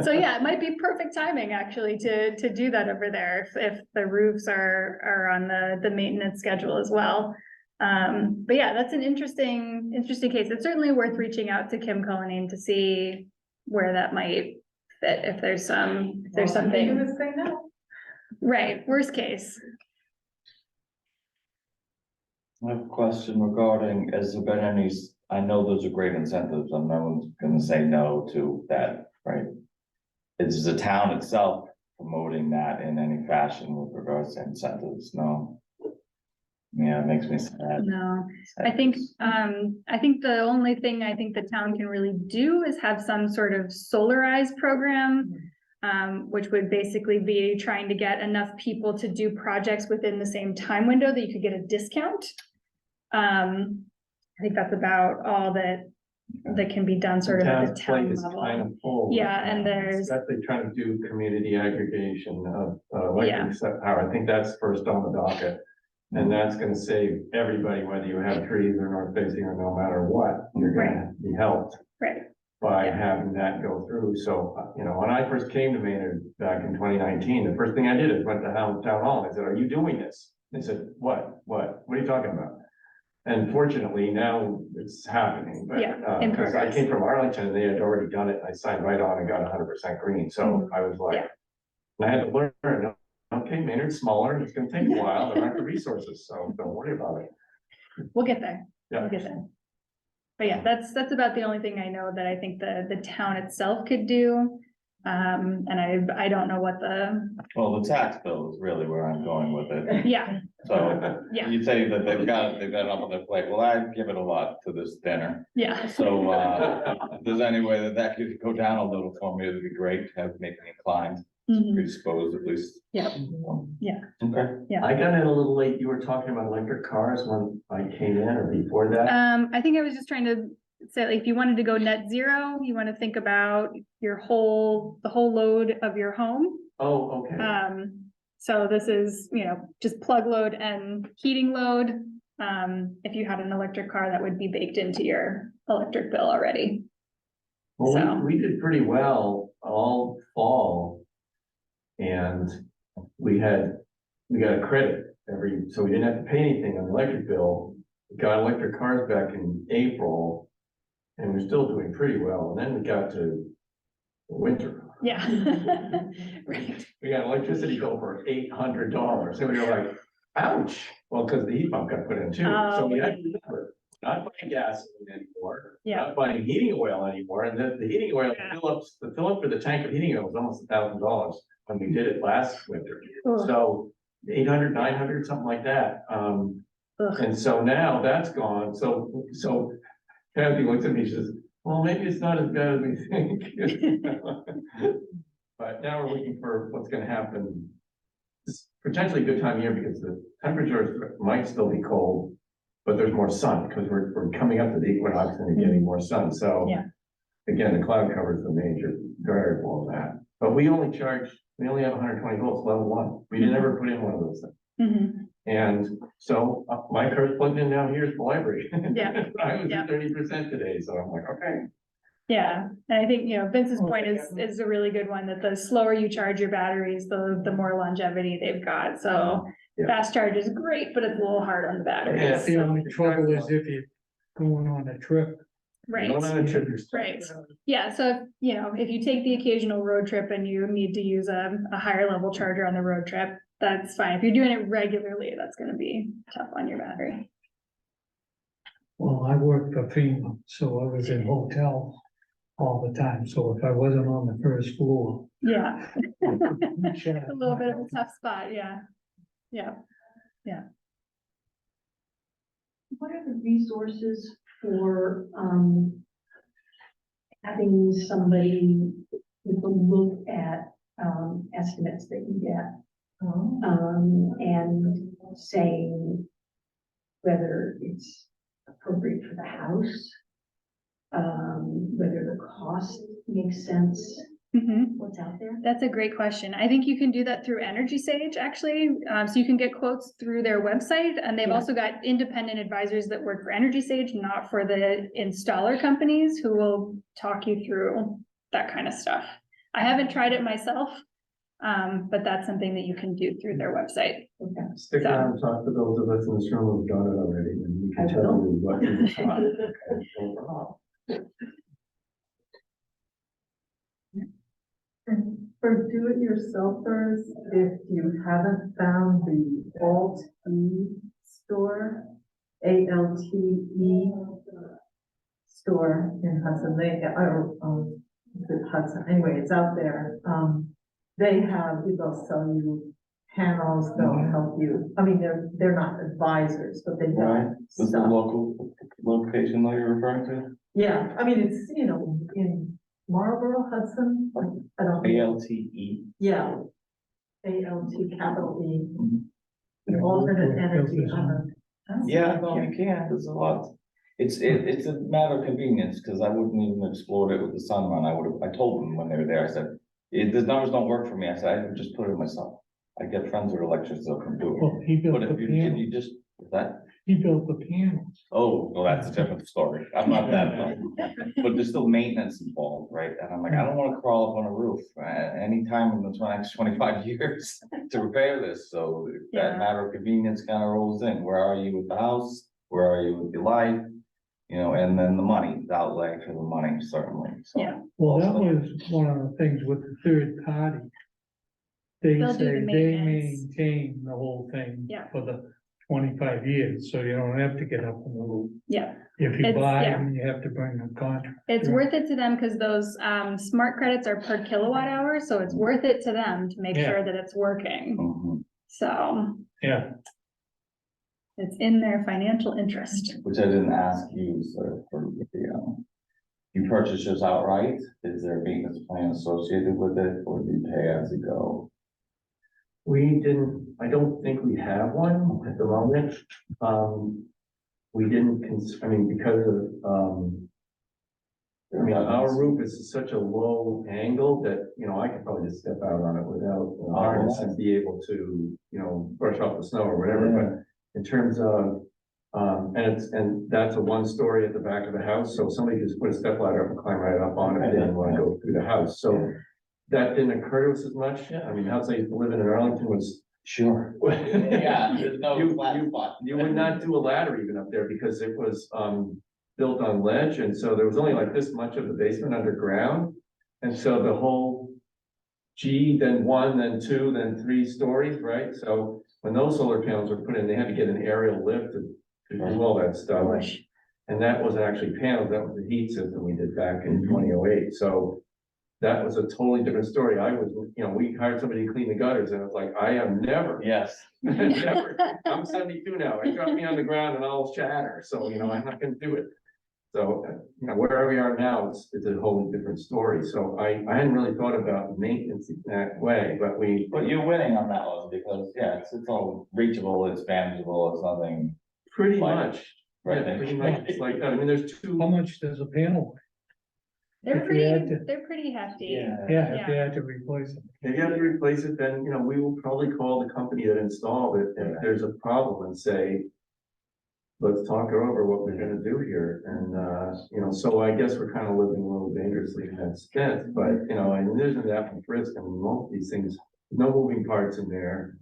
[SPEAKER 2] So yeah, it might be perfect timing actually to do that over there if the roofs are on the maintenance schedule as well. But yeah, that's an interesting case. It's certainly worth reaching out to Kim Cullinane to see where that might fit, if there's
[SPEAKER 7] Maybe this
[SPEAKER 2] something,
[SPEAKER 7] thing now.
[SPEAKER 2] right, worst case.
[SPEAKER 6] I have a question regarding, has there been any, I know those are great incentives, and no one's gonna say no to that, right? Is the town itself promoting that in any fashion with regards to incentives? No? Yeah, it makes me sad.
[SPEAKER 2] No, I think the only thing I think the town can really do is have some sort of solarized program. Which would basically be trying to get enough people to do projects within the same time window that you could get a discount. I think that's about all that can be done sort of at the
[SPEAKER 8] Town's plate
[SPEAKER 2] town
[SPEAKER 8] is
[SPEAKER 2] level.
[SPEAKER 8] kind of full.
[SPEAKER 2] Yeah, and there's,
[SPEAKER 8] Especially trying to do community aggregation of
[SPEAKER 2] Yeah.
[SPEAKER 8] electric set power. I think that's first on the docket. And that's gonna save everybody, whether you have trees or north facing or no matter what, you're gonna be helped
[SPEAKER 2] right,
[SPEAKER 8] by
[SPEAKER 2] Yeah.
[SPEAKER 8] having that go through. So, you know, when I first came to Maynard back in 2019, the first thing I did is went to town hall. I said, "Are you doing this?" They said, What are you talking about?" And fortunately, now it's happening, but,
[SPEAKER 2] Yeah, in
[SPEAKER 8] because I
[SPEAKER 2] progress.
[SPEAKER 8] came from Arlington and they had already done it. I signed right on and got 100% green. So I was like,
[SPEAKER 2] Yeah.
[SPEAKER 8] and I had to learn, okay, Maynard's smaller and it's gonna take a while. There aren't the resources, so don't worry about it.
[SPEAKER 2] we'll get there,
[SPEAKER 8] Yeah.
[SPEAKER 2] we'll get there. But yeah, that's about the only thing I know that I think the town itself could do. And I don't know what
[SPEAKER 6] Well, the tax bill is really where I'm going with it.
[SPEAKER 2] yeah,
[SPEAKER 6] So
[SPEAKER 2] Yeah.
[SPEAKER 6] you say that they've got it up on their plate. Well, I've given a lot to this dinner.
[SPEAKER 2] yeah.
[SPEAKER 6] So, if there's any way that could go down a little for me, it'd be great to have make me inclined,
[SPEAKER 2] Mhm.
[SPEAKER 6] predisposed at least.
[SPEAKER 2] Yeah. Yeah.
[SPEAKER 6] Okay.
[SPEAKER 8] I got in a little late. You were talking about electric cars when I came in or before that?
[SPEAKER 2] I think I was just trying to say, like, if you wanted to go net zero, you want to think about the whole load of your home.
[SPEAKER 8] Oh, okay.
[SPEAKER 2] So this is, just plug load and heating load. If you had an electric car, that would be baked into your electric bill already.
[SPEAKER 8] Well,
[SPEAKER 2] So-
[SPEAKER 8] we did pretty well all fall. And we got a credit so we didn't have to pay anything on the electric bill. We got electric cars back in April. And we're still doing pretty well. And then we got to the winter.
[SPEAKER 2] Yeah. Right.
[SPEAKER 8] We got an electricity bill for $800. And we were like, ouch. Well, because the heat pump got put in too. So we had to remember, not buying gasoline anymore.
[SPEAKER 2] Yeah.
[SPEAKER 8] Not buying heating oil anymore. And then the heating oil,
[SPEAKER 2] Yeah.
[SPEAKER 8] the fill up for the tank of heating oil was almost $1,000 when we did it last winter.
[SPEAKER 2] Ugh.
[SPEAKER 8] So 800, 900, something like that.
[SPEAKER 2] Ugh.
[SPEAKER 8] And so now that's gone, so Kathy looks at me, she says, well, maybe it's not as bad as we think. But now we're looking for what's gonna happen. It's potentially a good time of year because the temperatures might still be cold, but there's more sun, because we're coming up to the equinox and getting more sun, so.
[SPEAKER 2] Yeah.
[SPEAKER 8] Again, the cloud cover is the major variable of that, but we only have 120 volts, level 1, we never put in one of those things.
[SPEAKER 2] Mhm.
[SPEAKER 8] And so my car's plugged in now, here's the library.
[SPEAKER 2] Yeah.
[SPEAKER 8] I was
[SPEAKER 2] Yeah.
[SPEAKER 8] at 30% today, so I'm like, okay.
[SPEAKER 2] Yeah, and I think, Vince's point is a really good one, that the slower you charge your batteries, the more longevity they've got, so.
[SPEAKER 8] Yeah.
[SPEAKER 2] Fast charge is great, but it's a little hard on the
[SPEAKER 8] Yeah.
[SPEAKER 2] batteries,
[SPEAKER 3] The only trouble is if you're going on a trip.
[SPEAKER 2] right?
[SPEAKER 8] Going on a trip, you're stuck.
[SPEAKER 2] Right. Yeah, so, if you take the occasional road trip and you need to use a higher level charger on the road trip, that's fine. If you're doing it regularly, that's gonna be tough on your battery.
[SPEAKER 3] Well, I worked for FEMA, so I was in hotels all the time, so if I wasn't on the first floor.
[SPEAKER 2] Yeah.
[SPEAKER 3] A
[SPEAKER 2] A little bit of a tough spot, yeah. Yeah,
[SPEAKER 5] What are the resources for, having somebody with a look at, estimates that you get? And saying whether it's appropriate for the house, whether the cost makes sense,
[SPEAKER 2] Mhm.
[SPEAKER 5] what's out there?
[SPEAKER 2] That's a great question. I think you can do that through Energy Sage, actually. So you can get quotes through their website, and they've
[SPEAKER 5] Yeah.
[SPEAKER 2] also got independent advisors that work for Energy Sage, not for the installer companies, who will talk you through that kind of stuff. I haven't tried it myself, but that's something that you can do through their website.
[SPEAKER 8] Stick around and talk to those of us in this room who've done it already, and we can
[SPEAKER 5] I
[SPEAKER 8] tell
[SPEAKER 5] will.
[SPEAKER 8] you what you thought. Okay, overall.
[SPEAKER 7] And for do-it-yourselfers, if you haven't found the Alt-E store, ALTE store in Hudson, is it Hudson? Anyway, it's out there. They'll sell you panels, they'll help you. I mean, they're not advisors, but they
[SPEAKER 6] Right,
[SPEAKER 7] have
[SPEAKER 6] this is the
[SPEAKER 7] stuff.
[SPEAKER 6] local location that you're referring to?
[SPEAKER 7] Yeah, I mean, it's, in Marlboro, Hudson, I don't know.
[SPEAKER 6] ALTE.
[SPEAKER 7] Yeah. ALT capital E,
[SPEAKER 3] Yeah,
[SPEAKER 7] alternate
[SPEAKER 3] we'll
[SPEAKER 7] energy.
[SPEAKER 3] focus on-
[SPEAKER 6] Yeah, no, you can, there's a lot. It's a matter of convenience, because I wouldn't even explore it with the Sunrun. I told them when they were there, I said, the numbers don't work for me. I said, I would just put it myself. I get friends with electricians that can do it.
[SPEAKER 3] Well, he built
[SPEAKER 6] But
[SPEAKER 3] the
[SPEAKER 6] if you
[SPEAKER 3] panels,
[SPEAKER 6] just, that,
[SPEAKER 3] he built the panels.
[SPEAKER 6] oh, well, that's a different story. I'm not that, but there's still maintenance involved, right? And I'm like, I don't wanna crawl up on a roof anytime in the next 25 years to repair this. So
[SPEAKER 2] Yeah.
[SPEAKER 6] that matter of convenience kind of rolls in. Where are you with the house? Where are you with your life? And then the money, the outlay for the money, certainly, so.
[SPEAKER 2] Yeah.
[SPEAKER 3] Well, that was one of the things with the third party. They
[SPEAKER 2] They'll do
[SPEAKER 3] say
[SPEAKER 2] the
[SPEAKER 3] they
[SPEAKER 2] maintenance.
[SPEAKER 3] maintain the whole thing.
[SPEAKER 2] Yeah.
[SPEAKER 3] For the 25 years, so you don't have to get up on the roof.
[SPEAKER 2] Yeah,
[SPEAKER 3] If you
[SPEAKER 2] It's-
[SPEAKER 3] buy,
[SPEAKER 2] yeah.
[SPEAKER 3] then you have to bring a contract.
[SPEAKER 2] it's worth it to them because those smart credits are per kilowatt hour, so it's worth it to them to make
[SPEAKER 3] Yeah.
[SPEAKER 2] sure that it's working.
[SPEAKER 6] Mhm.
[SPEAKER 2] So
[SPEAKER 3] Yeah,
[SPEAKER 2] it's in their financial interest.
[SPEAKER 6] Which I didn't ask you, so for the, you purchase yours outright, is there a maintenance plan associated with it, or do you pay as you go?
[SPEAKER 8] I don't think we have one at the moment. We didn't, because of, our roof is such a low angle that, I could probably just step out on it without harness and be able to, brush off the snow or whatever, but in terms of, and that's a 1-story at the back of the house, so somebody just put a step ladder up and climb right up on it, they didn't wanna go through the house, so that didn't occur to us as much. The house I used to live in Arlington was.
[SPEAKER 6] Sure. Yeah, there's no flat spot.
[SPEAKER 8] You would not do a ladder even up there because it was, built on ledge, and so there was only like this much of the basement underground. And so the whole G, then 1, then 2, then 3 stories, right? So when those solar panels were put in, they had to get an aerial lift to do all that stuff. And that wasn't actually panels, that was the heat system we did back in 2008. So that was a totally different story. I was, we hired somebody to clean the gutters and I was like, I am never,
[SPEAKER 6] Yes.
[SPEAKER 8] never. I'm 72 now. It dropped me on the ground and I'll shatter. So, I'm not gonna do it. So, where we are now, it's a wholly different story. So I hadn't really thought about maintenance in that way, but
[SPEAKER 6] But you're winning on that one because, yeah, it's all reachable, it's manageable, it's nothing.
[SPEAKER 8] pretty
[SPEAKER 6] Like,
[SPEAKER 8] much,
[SPEAKER 6] right,
[SPEAKER 8] yeah, pretty much, it's like that. I mean, there's two.
[SPEAKER 3] How much does a panel weigh?
[SPEAKER 2] They're
[SPEAKER 3] If you had to-
[SPEAKER 2] they're pretty hefty.
[SPEAKER 3] Yeah, if you had to replace it.
[SPEAKER 8] If you have to replace it, then, we will probably call the company that installed it if there's a problem and say, let's talk over what we're gonna do here. And, so I guess we're kind of living a little dangerously in that sense, but, and there isn't that much risk. I mean, most of these things, no moving parts in there.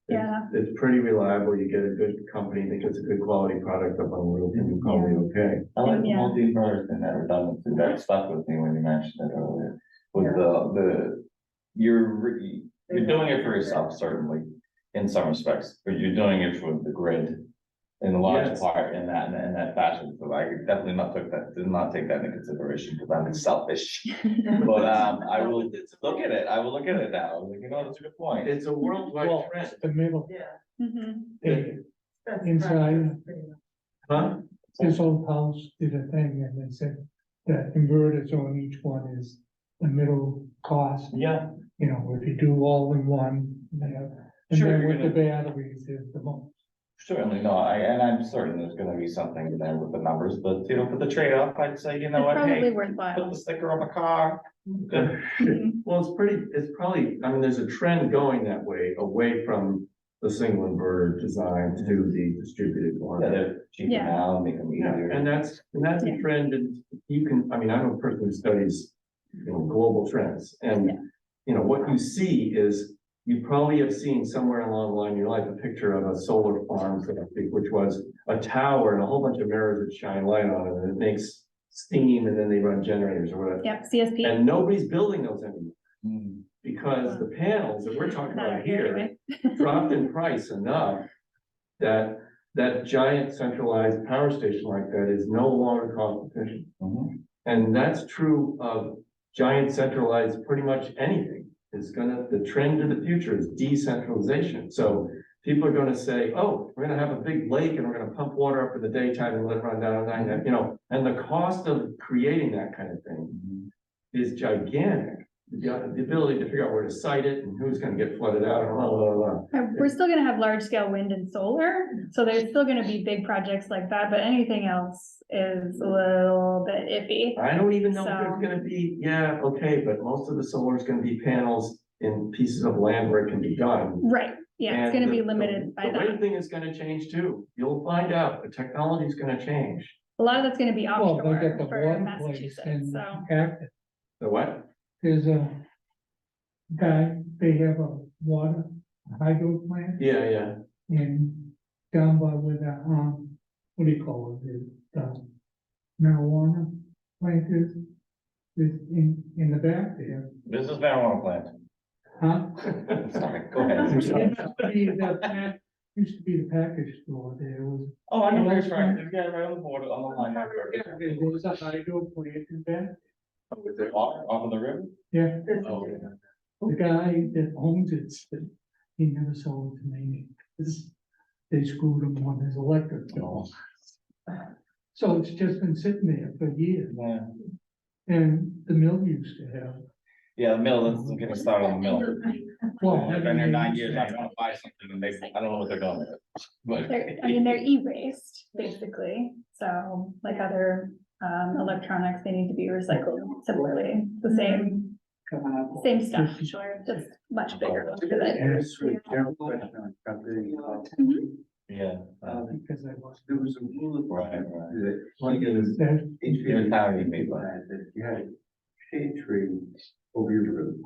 [SPEAKER 2] Yeah.
[SPEAKER 8] It's pretty reliable. You get a good company that gets a good quality product up on the roof and you're probably okay.
[SPEAKER 6] I like the
[SPEAKER 2] Yeah.
[SPEAKER 6] multi-inverters and that redundancy, that stuck with me when you mentioned it earlier. With you're doing it for yourself, certainly, in some respects, but you're doing it for the grid. In the large
[SPEAKER 8] Yes.
[SPEAKER 6] part in that fashion, so I could definitely did not take that into consideration, because I'm selfish. But, I will look at it, now, like, that's a good point.
[SPEAKER 8] It's a worldwide
[SPEAKER 3] Well,
[SPEAKER 8] trend.
[SPEAKER 3] the middle,
[SPEAKER 7] Yeah.
[SPEAKER 2] Mhm.
[SPEAKER 7] That's
[SPEAKER 3] Inside.
[SPEAKER 7] pretty much.
[SPEAKER 8] Huh?
[SPEAKER 3] this old house did a thing and they said that inverters on each one is the middle cost.
[SPEAKER 6] Yeah,
[SPEAKER 3] If you do all in one, and
[SPEAKER 6] Sure,
[SPEAKER 3] then
[SPEAKER 6] you're
[SPEAKER 3] with the
[SPEAKER 6] gonna-
[SPEAKER 3] batteries is the most.
[SPEAKER 6] certainly, no, I'm certain there's gonna be something there with the numbers, but, for the trade-off, I'd say,
[SPEAKER 2] It's
[SPEAKER 6] what,
[SPEAKER 2] probably
[SPEAKER 6] hey, put
[SPEAKER 2] worthwhile.
[SPEAKER 6] the sticker on the car. Good.
[SPEAKER 8] Well, it's probably, I mean, there's a trend going that way, away from the single inverter design to the distributed one.
[SPEAKER 6] Yeah, they're cheaper
[SPEAKER 2] Yeah.
[SPEAKER 6] now, make them
[SPEAKER 8] Yeah,
[SPEAKER 6] easier.
[SPEAKER 8] and that's
[SPEAKER 2] Yeah.
[SPEAKER 8] a trend, and I'm a person who studies, global trends, and, what you see is, you probably have seen somewhere along the line in your life, a picture of a solar farm, so to speak, which was a tower and a whole bunch of mirrors that shine light on it, and it makes steam, and then they run generators or whatever,
[SPEAKER 2] Yep, CSP.
[SPEAKER 8] and nobody's building those anymore,
[SPEAKER 6] Mm.
[SPEAKER 8] because the panels that we're talking
[SPEAKER 2] Not
[SPEAKER 8] about
[SPEAKER 2] out here
[SPEAKER 8] here
[SPEAKER 2] anyway.
[SPEAKER 8] dropped in price enough that that giant centralized power station like that is no longer cost efficient.
[SPEAKER 6] Mhm.
[SPEAKER 8] And that's true of giant centralized, pretty much anything. The trend of the future is decentralization. So people are gonna say, oh, we're gonna have a big lake and we're gonna pump water up in the daytime and let it run down at night, and the cost of creating that kind of thing is gigantic. The ability to figure out where to site it and who's gonna get flooded out and blah, blah, blah.
[SPEAKER 2] We're still gonna have large scale wind and solar, so there's still gonna be big projects like that, but anything else is a little bit iffy.
[SPEAKER 8] I don't even know if
[SPEAKER 2] So-
[SPEAKER 8] there's gonna be, yeah, okay, but most of the solar is gonna be panels in pieces of land where it can be done.
[SPEAKER 2] Right, yeah, it's
[SPEAKER 8] And
[SPEAKER 2] gonna be
[SPEAKER 8] the-
[SPEAKER 2] limited by
[SPEAKER 8] The rate
[SPEAKER 2] that.
[SPEAKER 8] thing is gonna change too. You'll find out, the technology is gonna change.
[SPEAKER 2] A lot of that's gonna be
[SPEAKER 3] Well, they
[SPEAKER 2] offshore
[SPEAKER 3] got the
[SPEAKER 2] for
[SPEAKER 3] water place
[SPEAKER 2] Massachusetts,
[SPEAKER 3] in
[SPEAKER 2] so.
[SPEAKER 3] Acton.
[SPEAKER 8] The what?
[SPEAKER 3] There's a guy, they have a water hydro plant
[SPEAKER 8] Yeah, yeah.
[SPEAKER 3] in down by where the, what do you call it, the marijuana plant is. Is in the back there,
[SPEAKER 6] This is marijuana plant.
[SPEAKER 3] huh?
[SPEAKER 6] Sorry, go ahead.
[SPEAKER 3] It used to be the package store there, it was,
[SPEAKER 6] Oh, I know where you're from, you got it right on the border, on the line.
[SPEAKER 3] there was a hydro plant in back,
[SPEAKER 6] Off of the river?
[SPEAKER 3] yeah.
[SPEAKER 6] Oh,
[SPEAKER 3] The guy that owns it, said he never sold it to me, because they screwed him on his electric bill. So it's just been sitting there for years,
[SPEAKER 6] yeah.
[SPEAKER 3] and the mill used to have.
[SPEAKER 6] Yeah, the mill, let's get me started on the mill.
[SPEAKER 3] Well,
[SPEAKER 6] I've been there 9 years, I want to buy something and I don't know what they're doing with it. But
[SPEAKER 2] They're e-waste, basically, so like other electronics, they need to be recycled similarly, the same stuff, sure, just much bigger. look at it.
[SPEAKER 9] And it's sort of general question on property.
[SPEAKER 6] yeah,
[SPEAKER 3] Because I was.
[SPEAKER 9] There was a rule of
[SPEAKER 6] Right,
[SPEAKER 9] thumb
[SPEAKER 6] right.
[SPEAKER 9] that when you was
[SPEAKER 6] Your town you made, but-
[SPEAKER 9] that you had a shade tree over your roof.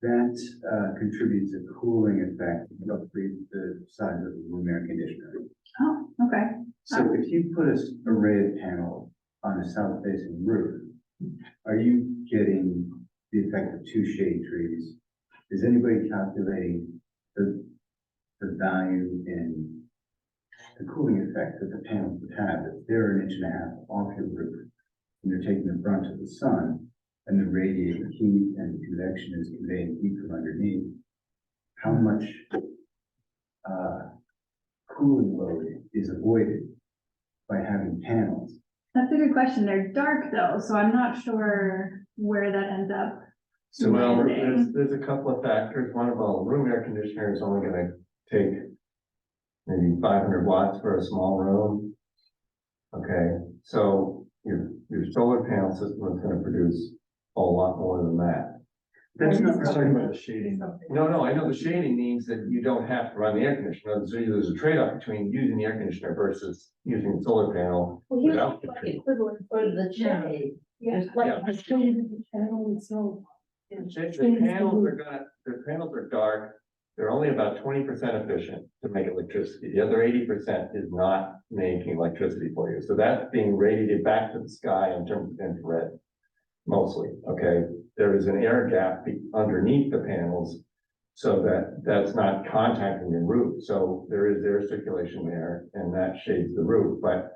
[SPEAKER 9] That contributes a cooling effect, roughly the size of a room air conditioner.
[SPEAKER 2] Oh, okay.
[SPEAKER 9] So if you put an array of panels on a south facing roof, are you getting the effect of two shade trees? Is anybody calculating the value in the cooling effect that the panels would have? If they're 1.5 inches off your roof, and you're taking the brunt of the sun, and the radiating heat and the convection is conveying heat from underneath, how much cooling load is avoided by having panels?
[SPEAKER 10] That's a good question. They're dark though, so I'm not sure where that ends up.
[SPEAKER 8] So well, there's a couple of factors. One of all, room air conditioner is only gonna take maybe 500 watts for a small room. Okay, so your solar panel system is gonna produce a lot more than that.
[SPEAKER 9] That's not
[SPEAKER 7] talking about
[SPEAKER 9] the shading.
[SPEAKER 8] No, I know the shading means that you don't have to run the air conditioner. So there's a trade-off between using the air conditioner versus using the solar panel.
[SPEAKER 10] Well, he was
[SPEAKER 8] without the
[SPEAKER 10] like
[SPEAKER 8] trade.
[SPEAKER 10] equivalent for the shade. Yeah.
[SPEAKER 8] Yeah.
[SPEAKER 1] I still need the panel itself.
[SPEAKER 8] The panels are dark. They're only about 20% efficient to make electricity. The other 80% is not making electricity for you. So that's being radiated back to the sky in terms of infrared, mostly, okay? There is an air gap underneath the panels so that that's not contacting the roof. So there is air circulation there and that shades the roof, but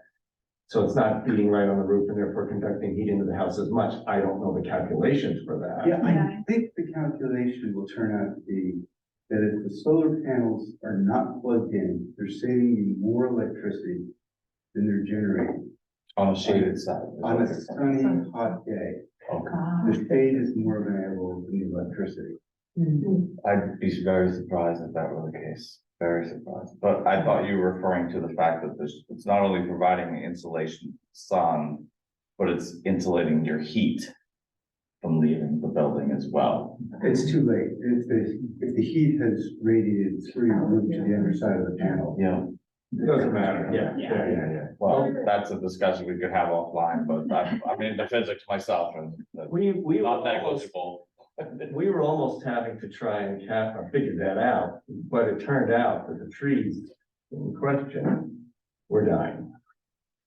[SPEAKER 8] so it's not beating right on the roof and therefore conducting heat into the house as much. I don't know the calculations for that.
[SPEAKER 9] Yeah, I think the calculation will turn out to be that if the solar panels are not plugged in, they're saving you more electricity than they're generating.
[SPEAKER 6] On a shaded side.
[SPEAKER 9] On a sunny, hot day,
[SPEAKER 6] Okay.
[SPEAKER 9] the shade is more available than the electricity.
[SPEAKER 6] I'd be very surprised if that were the case, very surprised, but I thought you were referring to the fact that it's not only providing the insulation sun, but it's insulating your heat from leaving the building as well.
[SPEAKER 9] It's too late. If the heat has radiated through your roof to the underside of the panel.
[SPEAKER 6] Yeah,
[SPEAKER 8] It doesn't matter. Yeah.
[SPEAKER 6] well, that's a discussion we could have offline, but I'm into physics myself and that's
[SPEAKER 8] We were
[SPEAKER 6] not
[SPEAKER 8] almost,
[SPEAKER 6] negligible.
[SPEAKER 8] we were almost having to try and figure that out, but it turned out that the trees in question were dying.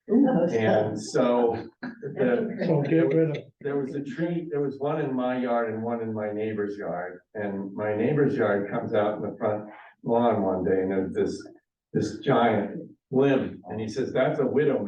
[SPEAKER 8] And so
[SPEAKER 3] So get rid of,
[SPEAKER 8] there was a tree, there was one in my yard and one in my neighbor's yard. And my neighbor's yard comes out in the front lawn one day and there's this giant limb. And he says, that's a widow